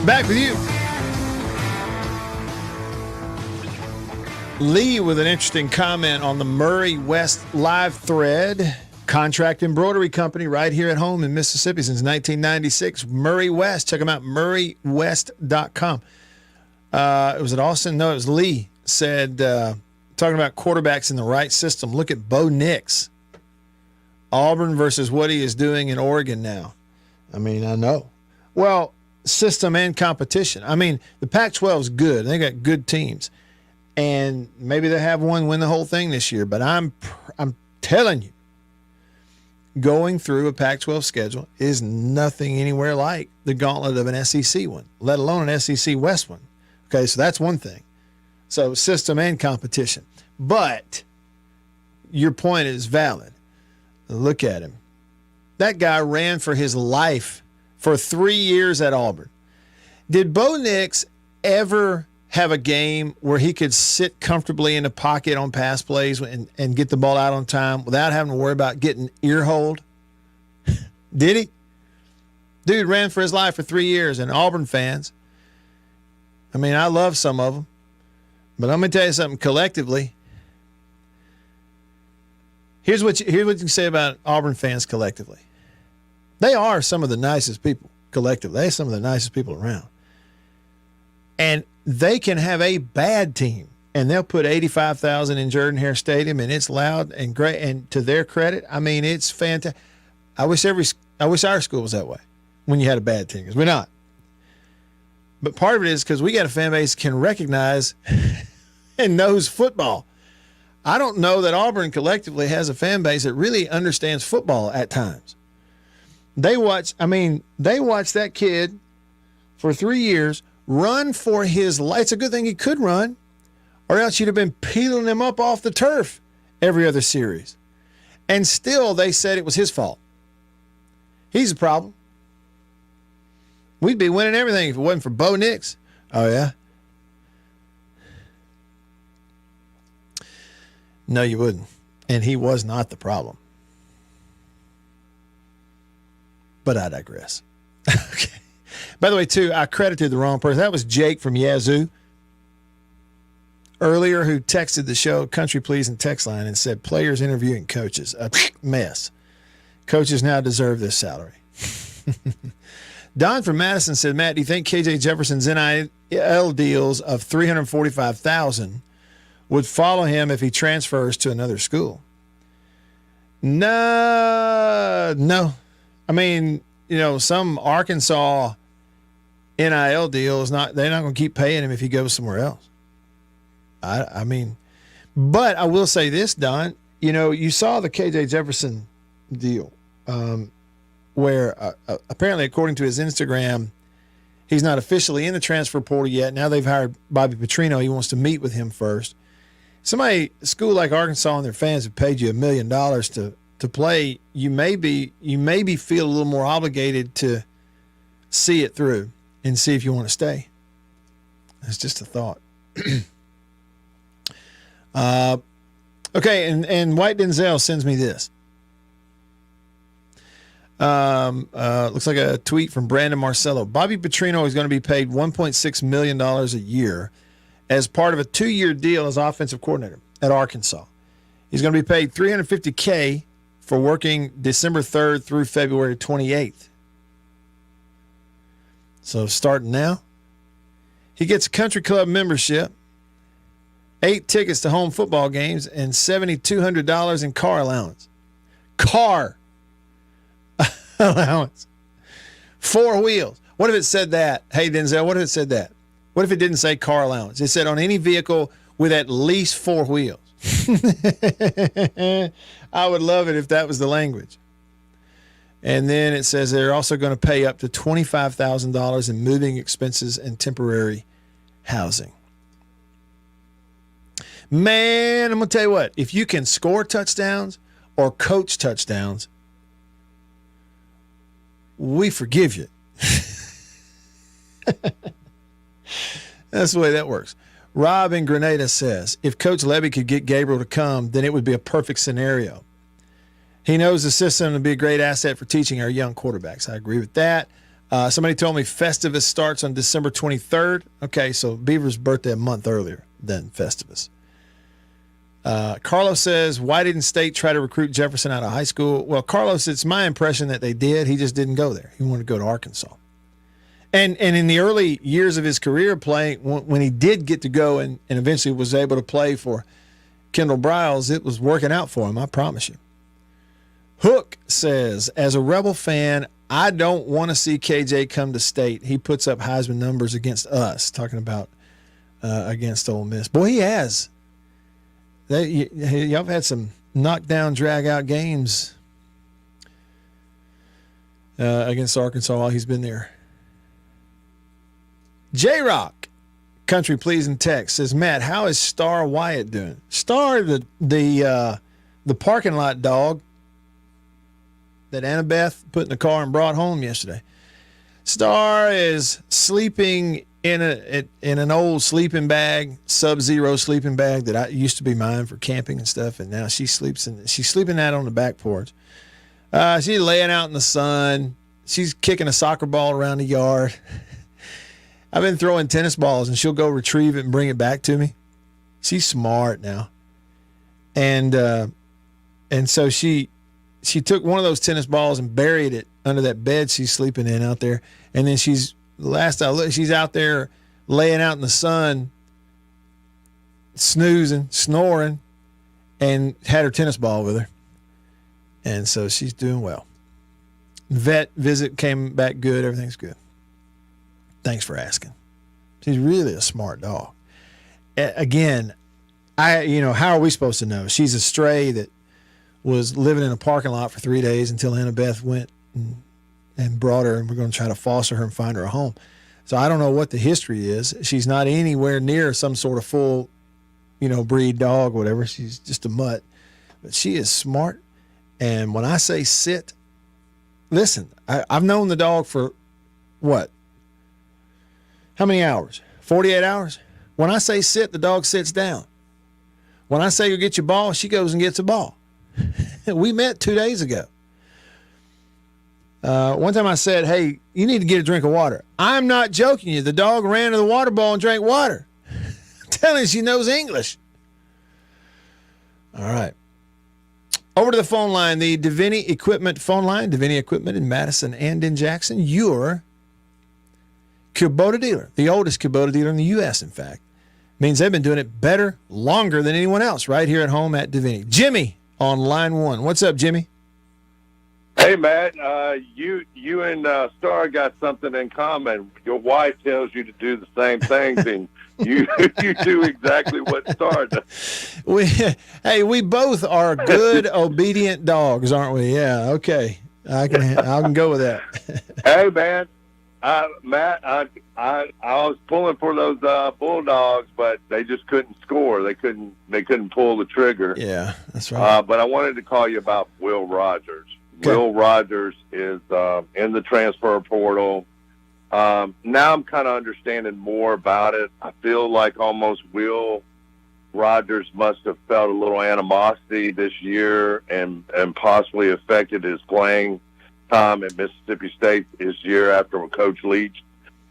Back with you. Lee with an interesting comment on the Murray West live thread. Contract embroidery company right here at home in Mississippi since 1996. Murray West. Check them out, murraywest.com. Was it Austin? No, it was Lee. Said, talking about quarterbacks in the right system, look at Bo Nix. Auburn versus what he is doing in Oregon now. I mean, I know. Well, system and competition. I mean, the Pac-12 is good. They got good teams. And maybe they have one win the whole thing this year. But I'm telling you, going through a Pac-12 schedule is nothing anywhere like the gauntlet of an SEC one, let alone an SEC West one. Okay, so that's one thing. So system and competition. But your point is valid. Look at him. That guy ran for his life for 3 years at Auburn. Did Bo Nix ever have a game where he could sit comfortably in the pocket on pass plays and get the ball out on time without having to worry about getting ear-holed? Did he? Dude ran for his life for 3 years, and Auburn fans, I mean, I love some of them, but I'm going to tell you something collectively. Here's what you can say about Auburn fans collectively. They are some of the nicest people collectively. They're some of the nicest people around. And they can have a bad team, and they'll put 85,000 in Jordan-Hare Stadium, and it's loud and great. And to their credit, I mean, it's fantastic. I wish our school was that way when you had a bad team, because we're not. But part of it is because we got a fan base can recognize and knows football. I don't know that Auburn collectively has a fan base that really understands football at times. They watch that kid for 3 years run for his life. It's a good thing he could run, or else you'd have been peeling him up off the turf every other series. And still they said it was his fault. He's the problem. We'd be winning everything if it wasn't for Bo Nix. Oh, yeah? No, you wouldn't. And he was not the problem. But I digress. Okay. By the way, too, I credited the wrong person. That was Jake from Yazoo earlier, who texted the show Country Pleasing text line and said players interviewing coaches. A mess. Coaches now deserve this salary. Don from Madison said, Matt, do you think KJ Jefferson's NIL deals of $345,000 would follow him if he transfers to another school? No. I mean, some Arkansas NIL deal they're not going to keep paying him if he goes somewhere else. I mean, but I will say this, Don, you saw the KJ Jefferson deal where apparently, according to his Instagram, He's not officially in the transfer portal yet. Now they've hired Bobby Petrino. He wants to meet with him first. A school like Arkansas and their fans have paid you $1 million to play. You maybe feel a little more obligated to see it through and see if you want to stay. It's just a thought. Okay, and White Denzel sends me this. Looks like a tweet from Brandon Marcello. Bobby Petrino is going to be paid $1.6 million a year as part of a 2-year deal as offensive coordinator at Arkansas. He's going to be paid $350K for working December 3rd through February 28th. So starting now, he gets a country club membership, 8 tickets to home football games, and $7,200 in car allowance. Car allowance. 4 wheels. What if it said that? Hey, Denzel, what if it said that? What if it didn't say car allowance? It said on any vehicle with at least 4 wheels. I would love it if that was the language. And then it says they're also going to pay up to $25,000 in moving expenses and temporary housing. Man, I'm going to tell you what. If you can score touchdowns or coach touchdowns, we forgive you. That's the way that works. Rob in Grenada says, if Coach Levy could get Gabriel to come, then it would be a perfect scenario. He knows the system would be a great asset for teaching our young quarterbacks. I agree with that. Somebody told me Festivus starts on December 23rd. Okay, so Beaver's birthday a month earlier than Festivus. Carlos says, why didn't State try to recruit Jefferson out of high school? Well, Carlos, it's my impression that they did. He just didn't go there. He wanted to go to Arkansas. And in the early years of his career playing, when he did get to go and eventually was able to play for Kendall Briles, it was working out for him, I promise you. Hook says, as a Rebel fan, I don't want to see KJ come to State. He puts up Heisman numbers against us, talking about against Ole Miss. Boy, he has. Y'all have had some knockdown, drag-out games against Arkansas while he's been there. J-Rock, country pleasing text, says, Matt, how is Star Wyatt doing? Star, the parking lot dog that Annabeth put in the car and brought home yesterday. Star is sleeping in an old sleeping bag, Sub-Zero sleeping bag that used to be mine for camping and stuff, and now she's sleeping out on the back porch. She's laying out in the sun. She's kicking a soccer ball around the yard. I've been throwing tennis balls, and she'll go retrieve it and bring it back to me. She's smart now, and so she took one of those tennis balls and buried it under that bed she's sleeping in out there, and then she's out there laying out in the sun, snoozing, snoring, and had her tennis ball with her, and so she's doing well. Vet visit came back good. Everything's good. Thanks for asking. She's really a smart dog. Again, how are we supposed to know? She's a stray that was living in a parking lot for 3 days until Annabeth went and brought her, and we're going to try to foster her and find her a home. So I don't know what the history is. She's not anywhere near some sort of full, breed dog, whatever. She's just a mutt. But she is smart. And when I say sit, listen, I've known the dog for what? How many hours? 48 hours? When I say sit, the dog sits down. When I say go get your ball, she goes and gets a ball. We met 2 days ago. One time I said, hey, you need to get a drink of water. I'm not joking you. The dog ran to the water bowl and drank water. I'm telling you, she knows English. All right. Over to the phone line, the Davini Equipment phone line. Davini Equipment in Madison and in Jackson. Your Kubota dealer, the oldest Kubota dealer in the U.S., in fact. Means they've been doing it better, longer than anyone else right here at home at Davini. Jimmy on line 1. What's up, Jimmy? Hey, Matt. You and Star got something in common. Your wife tells you to do the same things, and you do exactly what Star does. We both are good, obedient dogs, aren't we? Yeah, okay. I can go with that. Hey, man. Matt, I was pulling for those Bulldogs, but they just couldn't score. They couldn't pull the trigger. Yeah, that's right. But I wanted to call you about Will Rogers. Okay. Will Rogers is in the transfer portal. Now I'm kind of understanding more about it. I feel like almost Will Rogers must have felt a little animosity this year and possibly affected his playing time at Mississippi State this year after Coach Leach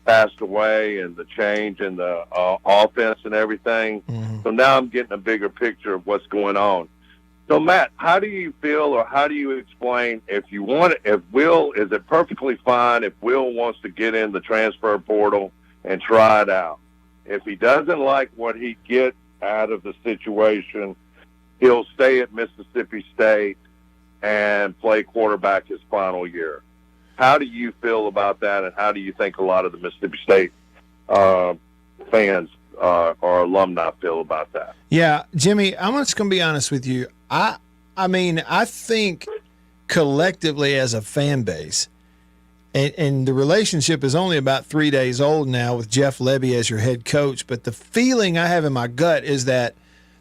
passed away and the change in the offense and everything. Mm-hmm. So now I'm getting a bigger picture of what's going on. So Matt, how do you feel, or how do you explain if Will, is it perfectly fine if Will wants to get in the transfer portal and try it out? If he doesn't like what he gets out of the situation, he'll stay at Mississippi State and play quarterback his final year. How do you feel about that, and how do you think a lot of the Mississippi State fans or alumni feel about that? Yeah, Jimmy, I'm just going to be honest with you. I mean, I think collectively as a fan base, and the relationship is only about 3 days old now with Jeff Lebby as your head coach, but the feeling I have in my gut is that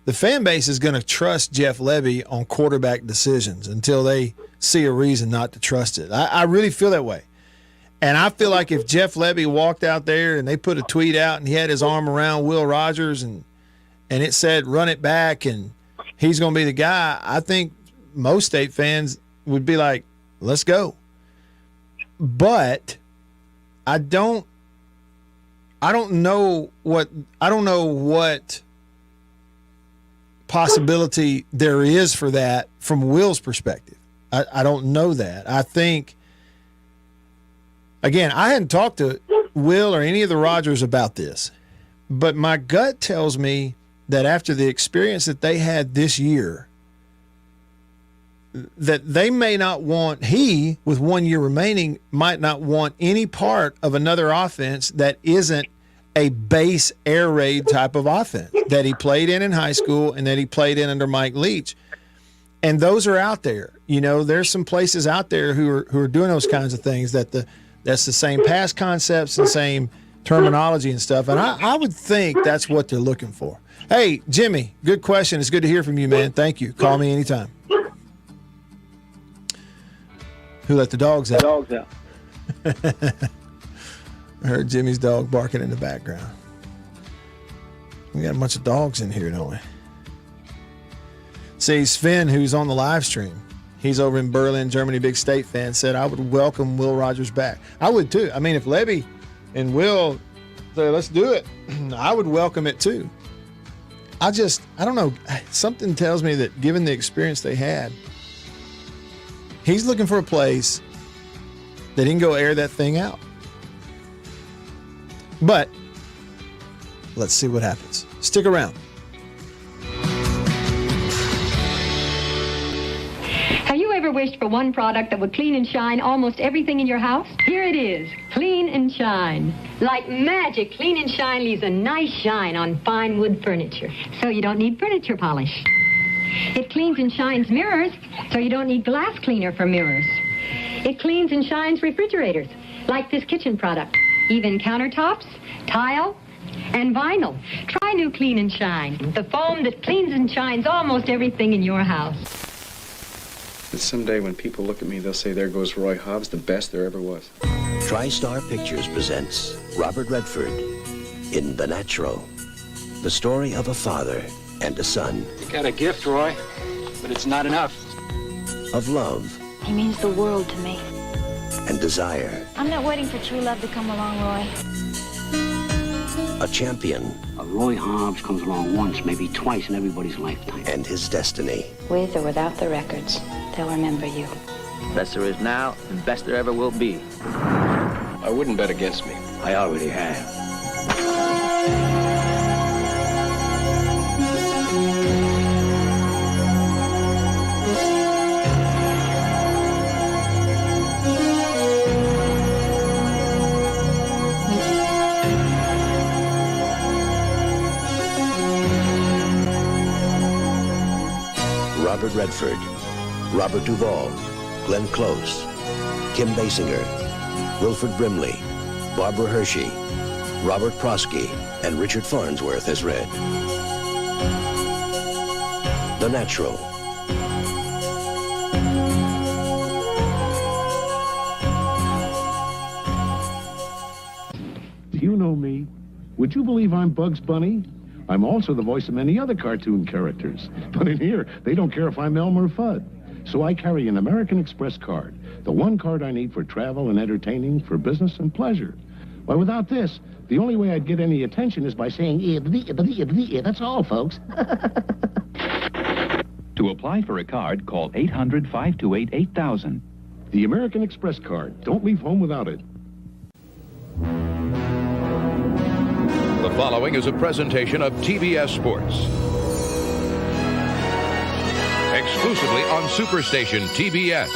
the fan base is going to trust Jeff Lebby on quarterback decisions until they see a reason not to trust it. I really feel that way. And I feel like if Jeff Lebby walked out there and they put a tweet out and he had his arm around Will Rogers and it said run it back and he's going to be the guy, I think most State fans would be like, let's go. But I don't know what possibility there is for that from Will's perspective. I don't know that. I think, again, I hadn't talked to Will or any of the Rogers about this, but my gut tells me that after the experience that they had this year, that they may not want, he, with 1 year remaining, might not want any part of another offense that isn't a base air raid type of offense that he played in high school and that he played in under Mike Leach. And those are out there. You know, there's some places out there who are doing those kinds of things that's the same pass concepts and same terminology and stuff. And I would think that's what they're looking for. Hey, Jimmy, good question. It's good to hear from you, man. Thank you. Call me anytime. Who let the dogs out? Dogs out. I heard Jimmy's dog barking in the background. We got a bunch of dogs in here, don't we? See, Sven, who's on the live stream, he's over in Berlin, Germany, big State fan, said, I would welcome Will Rogers back. I would too. I mean, if Lebby and Will say, let's do it, I would welcome it too. I don't know. Something tells me that given the experience they had, he's looking for a place that he can go air that thing out. But let's see what happens. Stick around. Have you ever wished for one product that would clean and shine almost everything in your house? Here it is. Clean and Shine. Like magic, Clean and Shine leaves a nice shine on fine wood furniture, so you don't need furniture polish. It cleans and shines mirrors, so you don't need glass cleaner for mirrors. It cleans and shines refrigerators, like this kitchen product. Even countertops, tile, and vinyl. Try new Clean and Shine, the foam that cleans and shines almost everything in your house. Someday when people look at me, they'll say, there goes Roy Hobbs, the best there ever was. TriStar Pictures presents Robert Redford in The Natural, the story of a father and a son. You got a gift, Roy, but it's not enough. Of love. He means the world to me. And desire. I'm not waiting for true love to come along, Roy. A champion. A Roy Hobbs comes along once, maybe twice in everybody's lifetime. And his destiny. With or without the records, they'll remember you. Best there is now, and best there ever will be. I wouldn't bet against me. I already have. Robert Redford, Robert Duvall, Glenn Close, Kim Basinger, Wilford Brimley, Barbara Hershey, Robert Prosky, and Richard Farnsworth as Red. The Natural. You know me. Would you believe I'm Bugs Bunny? I'm also the voice of many other cartoon characters. But in here, they don't care if I'm Elmer Fudd. So I carry an American Express card, the one card I need for travel and entertaining, for business and pleasure. Why, without this, the only way I'd get any attention is by saying, that's all, folks. To apply for a card, call 800-528-8000. The American Express card. Don't leave home without it. The following is a presentation of TBS Sports. Exclusively on Superstation TBS.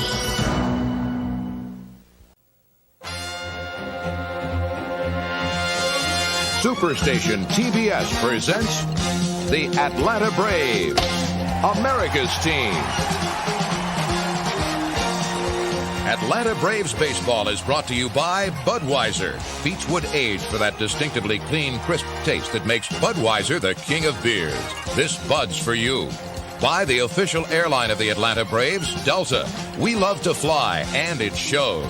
Superstation TBS presents the Atlanta Braves, America's team. Atlanta Braves baseball is brought to you by Budweiser. Beechwood aged for that distinctively clean, crisp taste that makes Budweiser the king of beers. This Bud's for you. By the official airline of the Atlanta Braves, Delta. We love to fly, and it shows.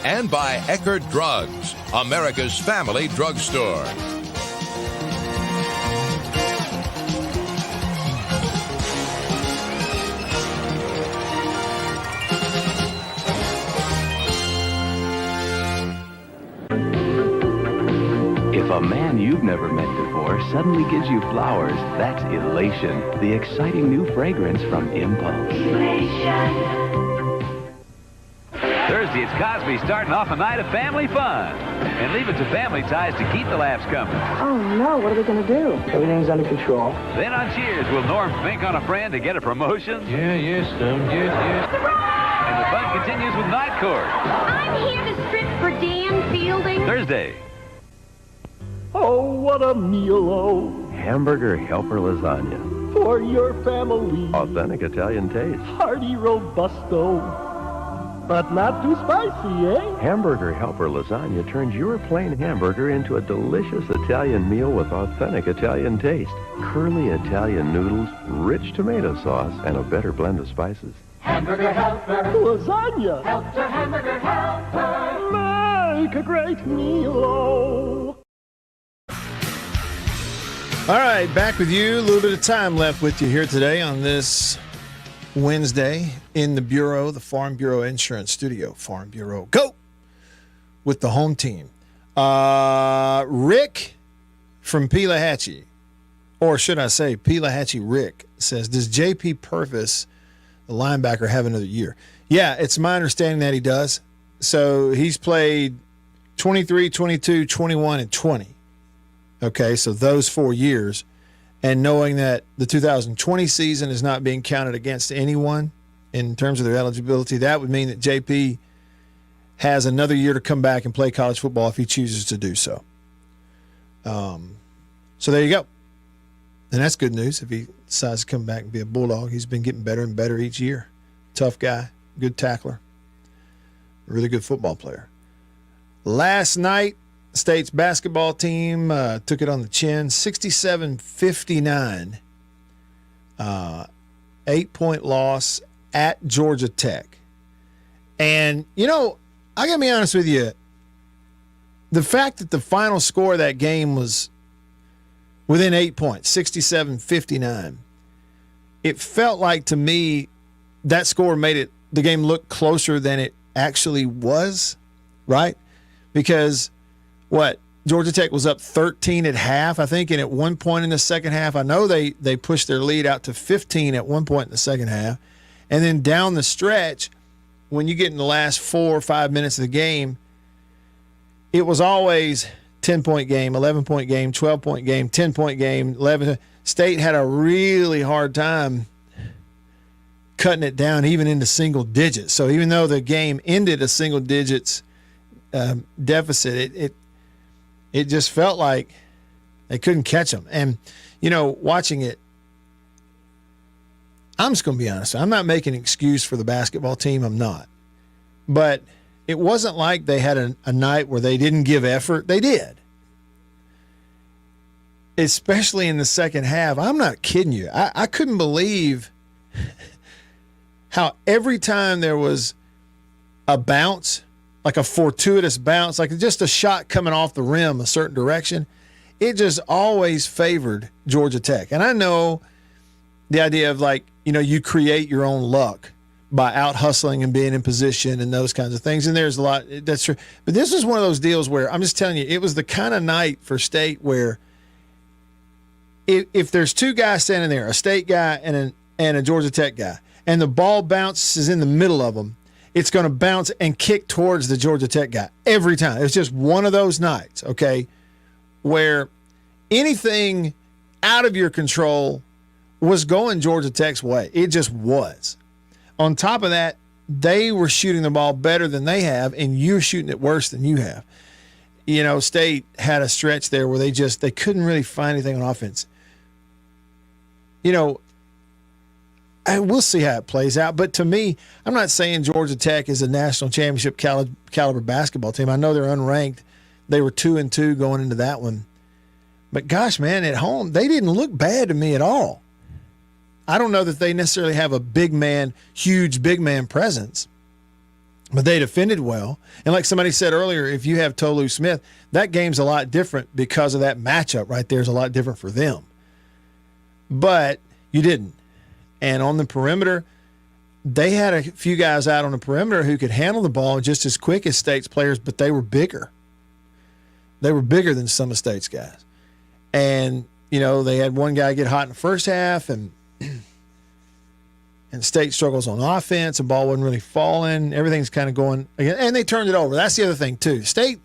And by Eckerd Drugs, America's family drugstore. If a man you've never met before suddenly gives you flowers, that's elation. The exciting new fragrance from Impulse. Thursday, it's Cosby starting off a night of family fun. And leave it to Family Ties to keep the laughs coming. Oh, no. What are we going to do? Everything's under control. Then on Cheers, will Norm think on a friend to get a promotion? Yeah, yes, yes. And the fun continues with Night Court. I'm here to strip for Dan Fielding. Thursday. Oh, what a meal, oh, Hamburger Helper Lasagna. for your family. Authentic Italian taste. Hearty robusto, but not too spicy, eh? Hamburger Helper Lasagna turns your plain hamburger into a delicious Italian meal with authentic Italian taste. Curly Italian noodles, rich tomato sauce, and a better blend of spices. Hamburger helper. Lasagna. Helper, hamburger helper. Make a great meal, oh. All right, back with you. A little bit of time left with you here today on this Wednesday in the Bureau, the Farm Bureau Insurance Studio. Farm Bureau, go! With the home team. Rick from Pelahatchie, or should I say Pelahatchie Rick, says, does J.P. Purvis, the linebacker, have another year? Yeah, it's my understanding that he does. So he's played 23, 22, 21, and 20. Okay, so those 4 years, and knowing that the 2020 season is not being counted against anyone in terms of their eligibility, that would mean that JP has another year to come back and play college football if he chooses to do so. So there you go. And that's good news if he decides to come back and be a Bulldog. He's been getting better and better each year. Tough guy, good tackler, really good football player. Last night, State's basketball team took it on the chin, 67-59, 8-point loss at Georgia Tech. And, you know, I got to be honest with you, the fact that the final score of that game was within 8 points, 67-59, it felt like to me that score made the game look closer than it actually was, right? Because Georgia Tech was up 13 at half, I think, and at one point in the second half, I know they pushed their lead out to 15 at one point in the second half. And then down the stretch, when you get in the last 4 or 5 minutes of the game, it was always 10-point game, 11-point game, 12-point game, 10-point game, 11. State had a really hard time cutting it down even into single digits. So even though the game ended a single digits deficit, it just felt like they couldn't catch them. And, you know, watching it, I'm just going to be honest. I'm not making an excuse for the basketball team. I'm not. But it wasn't like they had a night where they didn't give effort. They did. Especially in the second half. I'm not kidding you. I couldn't believe how every time there was a bounce, like a fortuitous bounce, like just a shot coming off the rim a certain direction, it just always favored Georgia Tech. And I know the idea of like, you create your own luck by out hustling and being in position and those kinds of things. And there's a lot, that's true. But this was one of those deals where I'm just telling you, it was the kind of night for State where if there's two guys standing there, a State guy and a Georgia Tech guy, and the ball bounces in the middle of them, it's going to bounce and kick towards the Georgia Tech guy every time. It's just one of those nights, okay, where anything out of your control was going Georgia Tech's way. It just was. On top of that, they were shooting the ball better than they have, and you're shooting it worse than you have. State had a stretch there where they couldn't really find anything on offense. We'll see how it plays out. But to me, I'm not saying Georgia Tech is a national championship caliber basketball team. I know they're unranked. They were 2-2 going into that one. But gosh, man, at home, they didn't look bad to me at all. I don't know that they necessarily have a huge big man presence, but they defended well. And like somebody said earlier, if you have Tolu Smith, that game's a lot different because of that matchup right there is a lot different for them. But you didn't. And on the perimeter, they had a few guys out on the perimeter who could handle the ball just as quick as State's players, but they were bigger. They were bigger than some of State's guys. And, they had one guy get hot in the first half, and State struggles on offense. The ball wasn't really falling. Everything's kind of going again. And they turned it over. That's the other thing, too. State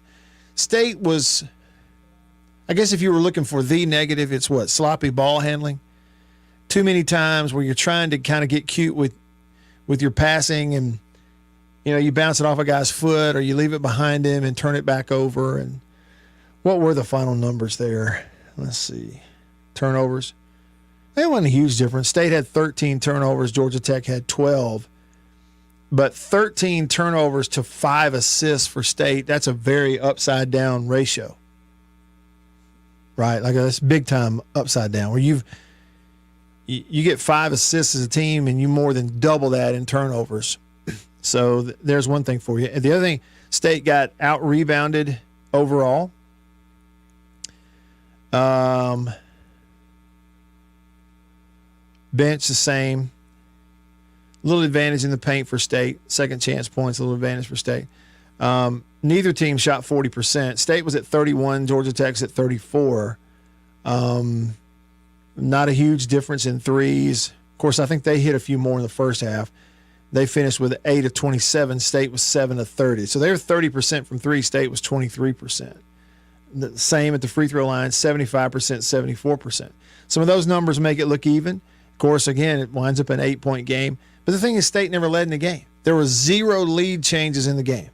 was, I guess if you were looking for the negative, it's what? Sloppy ball handling. Too many times where you're trying to kind of get cute with your passing, and you bounce it off a guy's foot or you leave it behind him and turn it back over. And what were the final numbers there? Let's see. Turnovers. It wasn't a huge difference. State had 13 turnovers. Georgia Tech had 12. But 13 turnovers to 5 assists for State, that's a very upside down ratio. Right? Like that's big time upside down where you get 5 assists as a team and you more than double that in turnovers. So there's one thing for you. The other thing, State got out-rebounded overall. Bench the same. Little advantage in the paint for State. Second chance points, a little advantage for State. Neither team shot 40%. State was at 31. Georgia Tech's at 34. Not a huge difference in threes. Of course, I think they hit a few more in the first half. They finished with 8 of 27. State was 7 of 30. So they were 30% from three. State was 23%. The same at the free throw line, 75%, 74%. Some of those numbers make it look even. Of course, again, it winds up an 8-point game. But the thing is, State never led in the game. There were 0 lead changes in the game.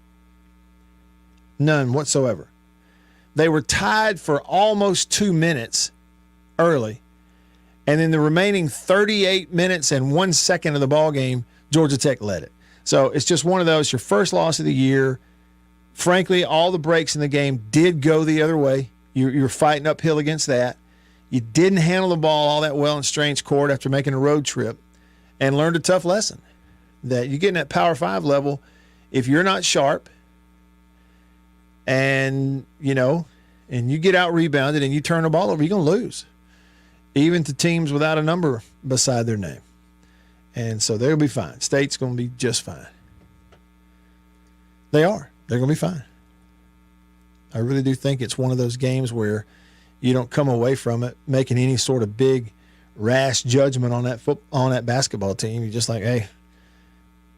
None whatsoever. They were tied for almost 2 minutes early. And in the remaining 38 minutes and 1 second of the ball game, Georgia Tech led it. So it's just one of those, your first loss of the year. Frankly, all the breaks in the game did go the other way. You're fighting uphill against that. You didn't handle the ball all that well in Strange Court after making a road trip, and learned a tough lesson that you get in that Power 5 level, if you're not sharp and, and you get out rebounded and you turn the ball over, you're going to lose. Even to teams without a number beside their name. And so they'll be fine. State's going to be just fine. They are. They're going to be fine. I really do think it's one of those games where you don't come away from it making any sort of big, rash judgment on that basketball team. You're just like, hey,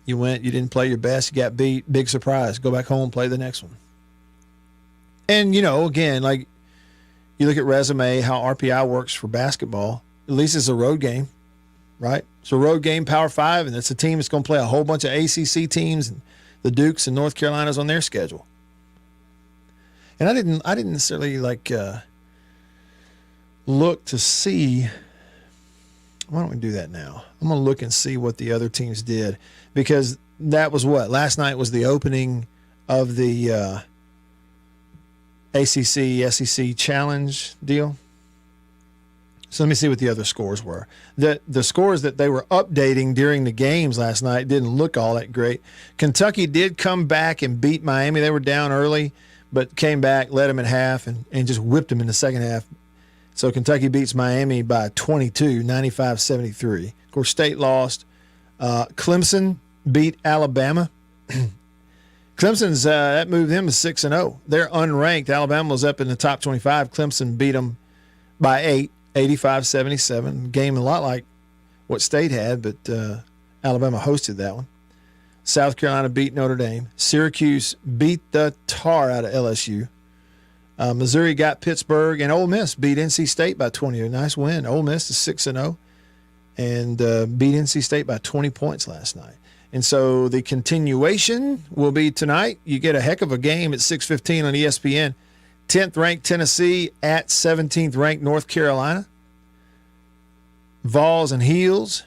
you went, you didn't play your best, you got beat, big surprise. Go back home, play the next one. And, again, like, you look at resume, how RPI works for basketball. At least it's a road game, right? It's a road game, Power 5, and it's a team that's going to play a whole bunch of ACC teams and the Dukes and North Carolinas on their schedule. And I didn't necessarily look to see. Why don't we do that now? I'm going to look and see what the other teams did, because that was what last night was the opening of the ACC, SEC challenge deal. So let me see what the other scores were. The scores that they were updating during the games last night didn't look all that great. Kentucky did come back and beat Miami. They were down early, but came back, led them at half, and just whipped them in the second half. So Kentucky beats Miami by 22, 95-73. Of course, State lost. Clemson beat Alabama. Clemson's that moved them to 6-0. They're unranked. Alabama was up in the top 25. Clemson beat them by 8, 85-77. Game a lot like what State had, but Alabama hosted that one. South Carolina beat Notre Dame. Syracuse beat the tar out of LSU. Missouri got Pittsburgh, and Ole Miss beat NC State by 20. A nice win. Ole Miss is 6-0 and beat NC State by 20 points last night. And so the continuation will be tonight. You get a heck of a game at 6:15 on ESPN. 10th ranked Tennessee at 17th ranked North Carolina. Vols and Heels,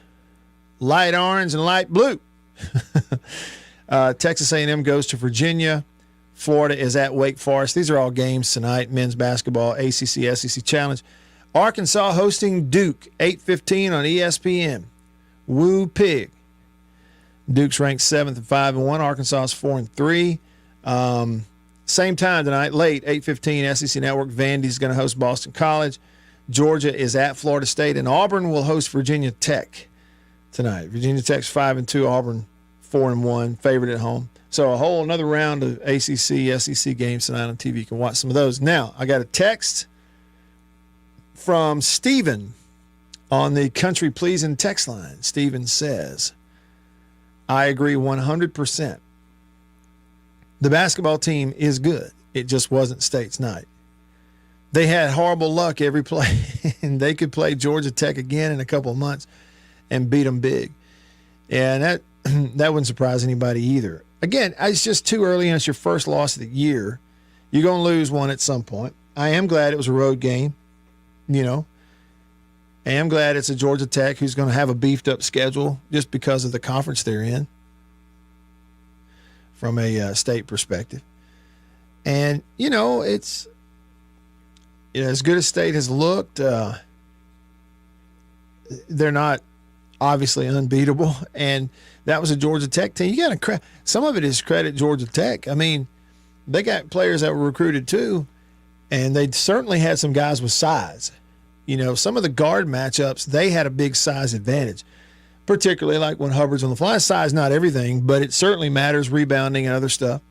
light orange and light blue. Texas A&M goes to Virginia. Florida is at Wake Forest. These are all games tonight. Men's basketball, ACC, SEC Challenge. Arkansas hosting Duke, 8:15 on ESPN. Woo Pig. Duke's ranked 7th at 5-1. Arkansas is 4-3. Same time tonight, late, 8:15, SEC Network. Vandy's going to host Boston College. Georgia is at Florida State, and Auburn will host Virginia Tech tonight. Virginia Tech's 5-2, Auburn 4-1, favorite at home. So a whole another round of ACC, SEC games tonight on TV. You can watch some of those. Now, I got a text from Stephen on the Country Pleasing text line. Stephen says, I agree 100%. The basketball team is good. It just wasn't State's night. They had horrible luck every play, and they could play Georgia Tech again in a couple of months and beat them big. And that wouldn't surprise anybody either. Again, it's just too early, and it's your first loss of the year. You're going to lose one at some point. I am glad it was a road game, you know. I am glad it's a Georgia Tech who's going to have a beefed-up schedule just because of the conference they're in from a state perspective. And, you know, it's as good as State has looked, they're not obviously unbeatable. And that was a Georgia Tech team. You got to some of it is credit Georgia Tech. I mean, they got players that were recruited too, and they certainly had some guys with size. You know, some of the guard matchups, they had a big size advantage, particularly like when Hubbard's on the fly. Size, not everything, but it certainly matters, rebounding and other stuff.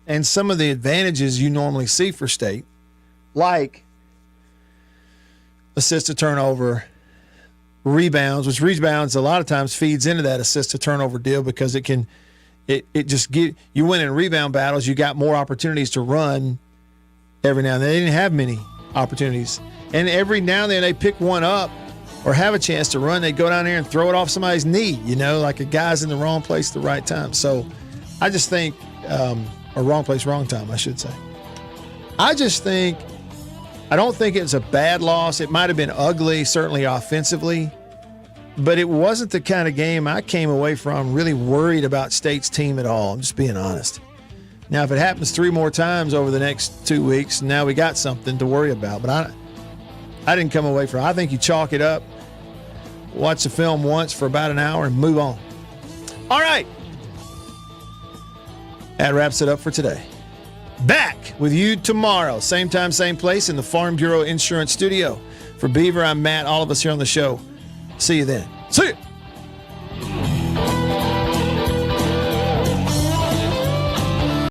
And some of the advantages you normally see for State, like assist to turnover, rebounds, which rebounds a lot of times feeds into that assist to turnover deal because it just get you win in rebound battles. You got more opportunities to run every now and then. They didn't have many opportunities. And every now and then they pick one up or have a chance to run. They go down there and throw it off somebody's knee, you know, like a guy's in the wrong place at the right time. So I just think, or wrong place, wrong time, I should say. I don't think it's a bad loss. It might have been ugly, certainly offensively, but it wasn't the kind of game I came away from really worried about State's team at all. I'm just being honest. Now, if it happens 3 more times over the next 2 weeks, now we got something to worry about. But I didn't come away from it. I think you chalk it up, watch the film once for about an hour, and move on. All right. That wraps it up for today. Back with you tomorrow. Same time, same place in the Farm Bureau Insurance Studio. For Beaver, I'm Matt. All of us here on the show. See you then. See you.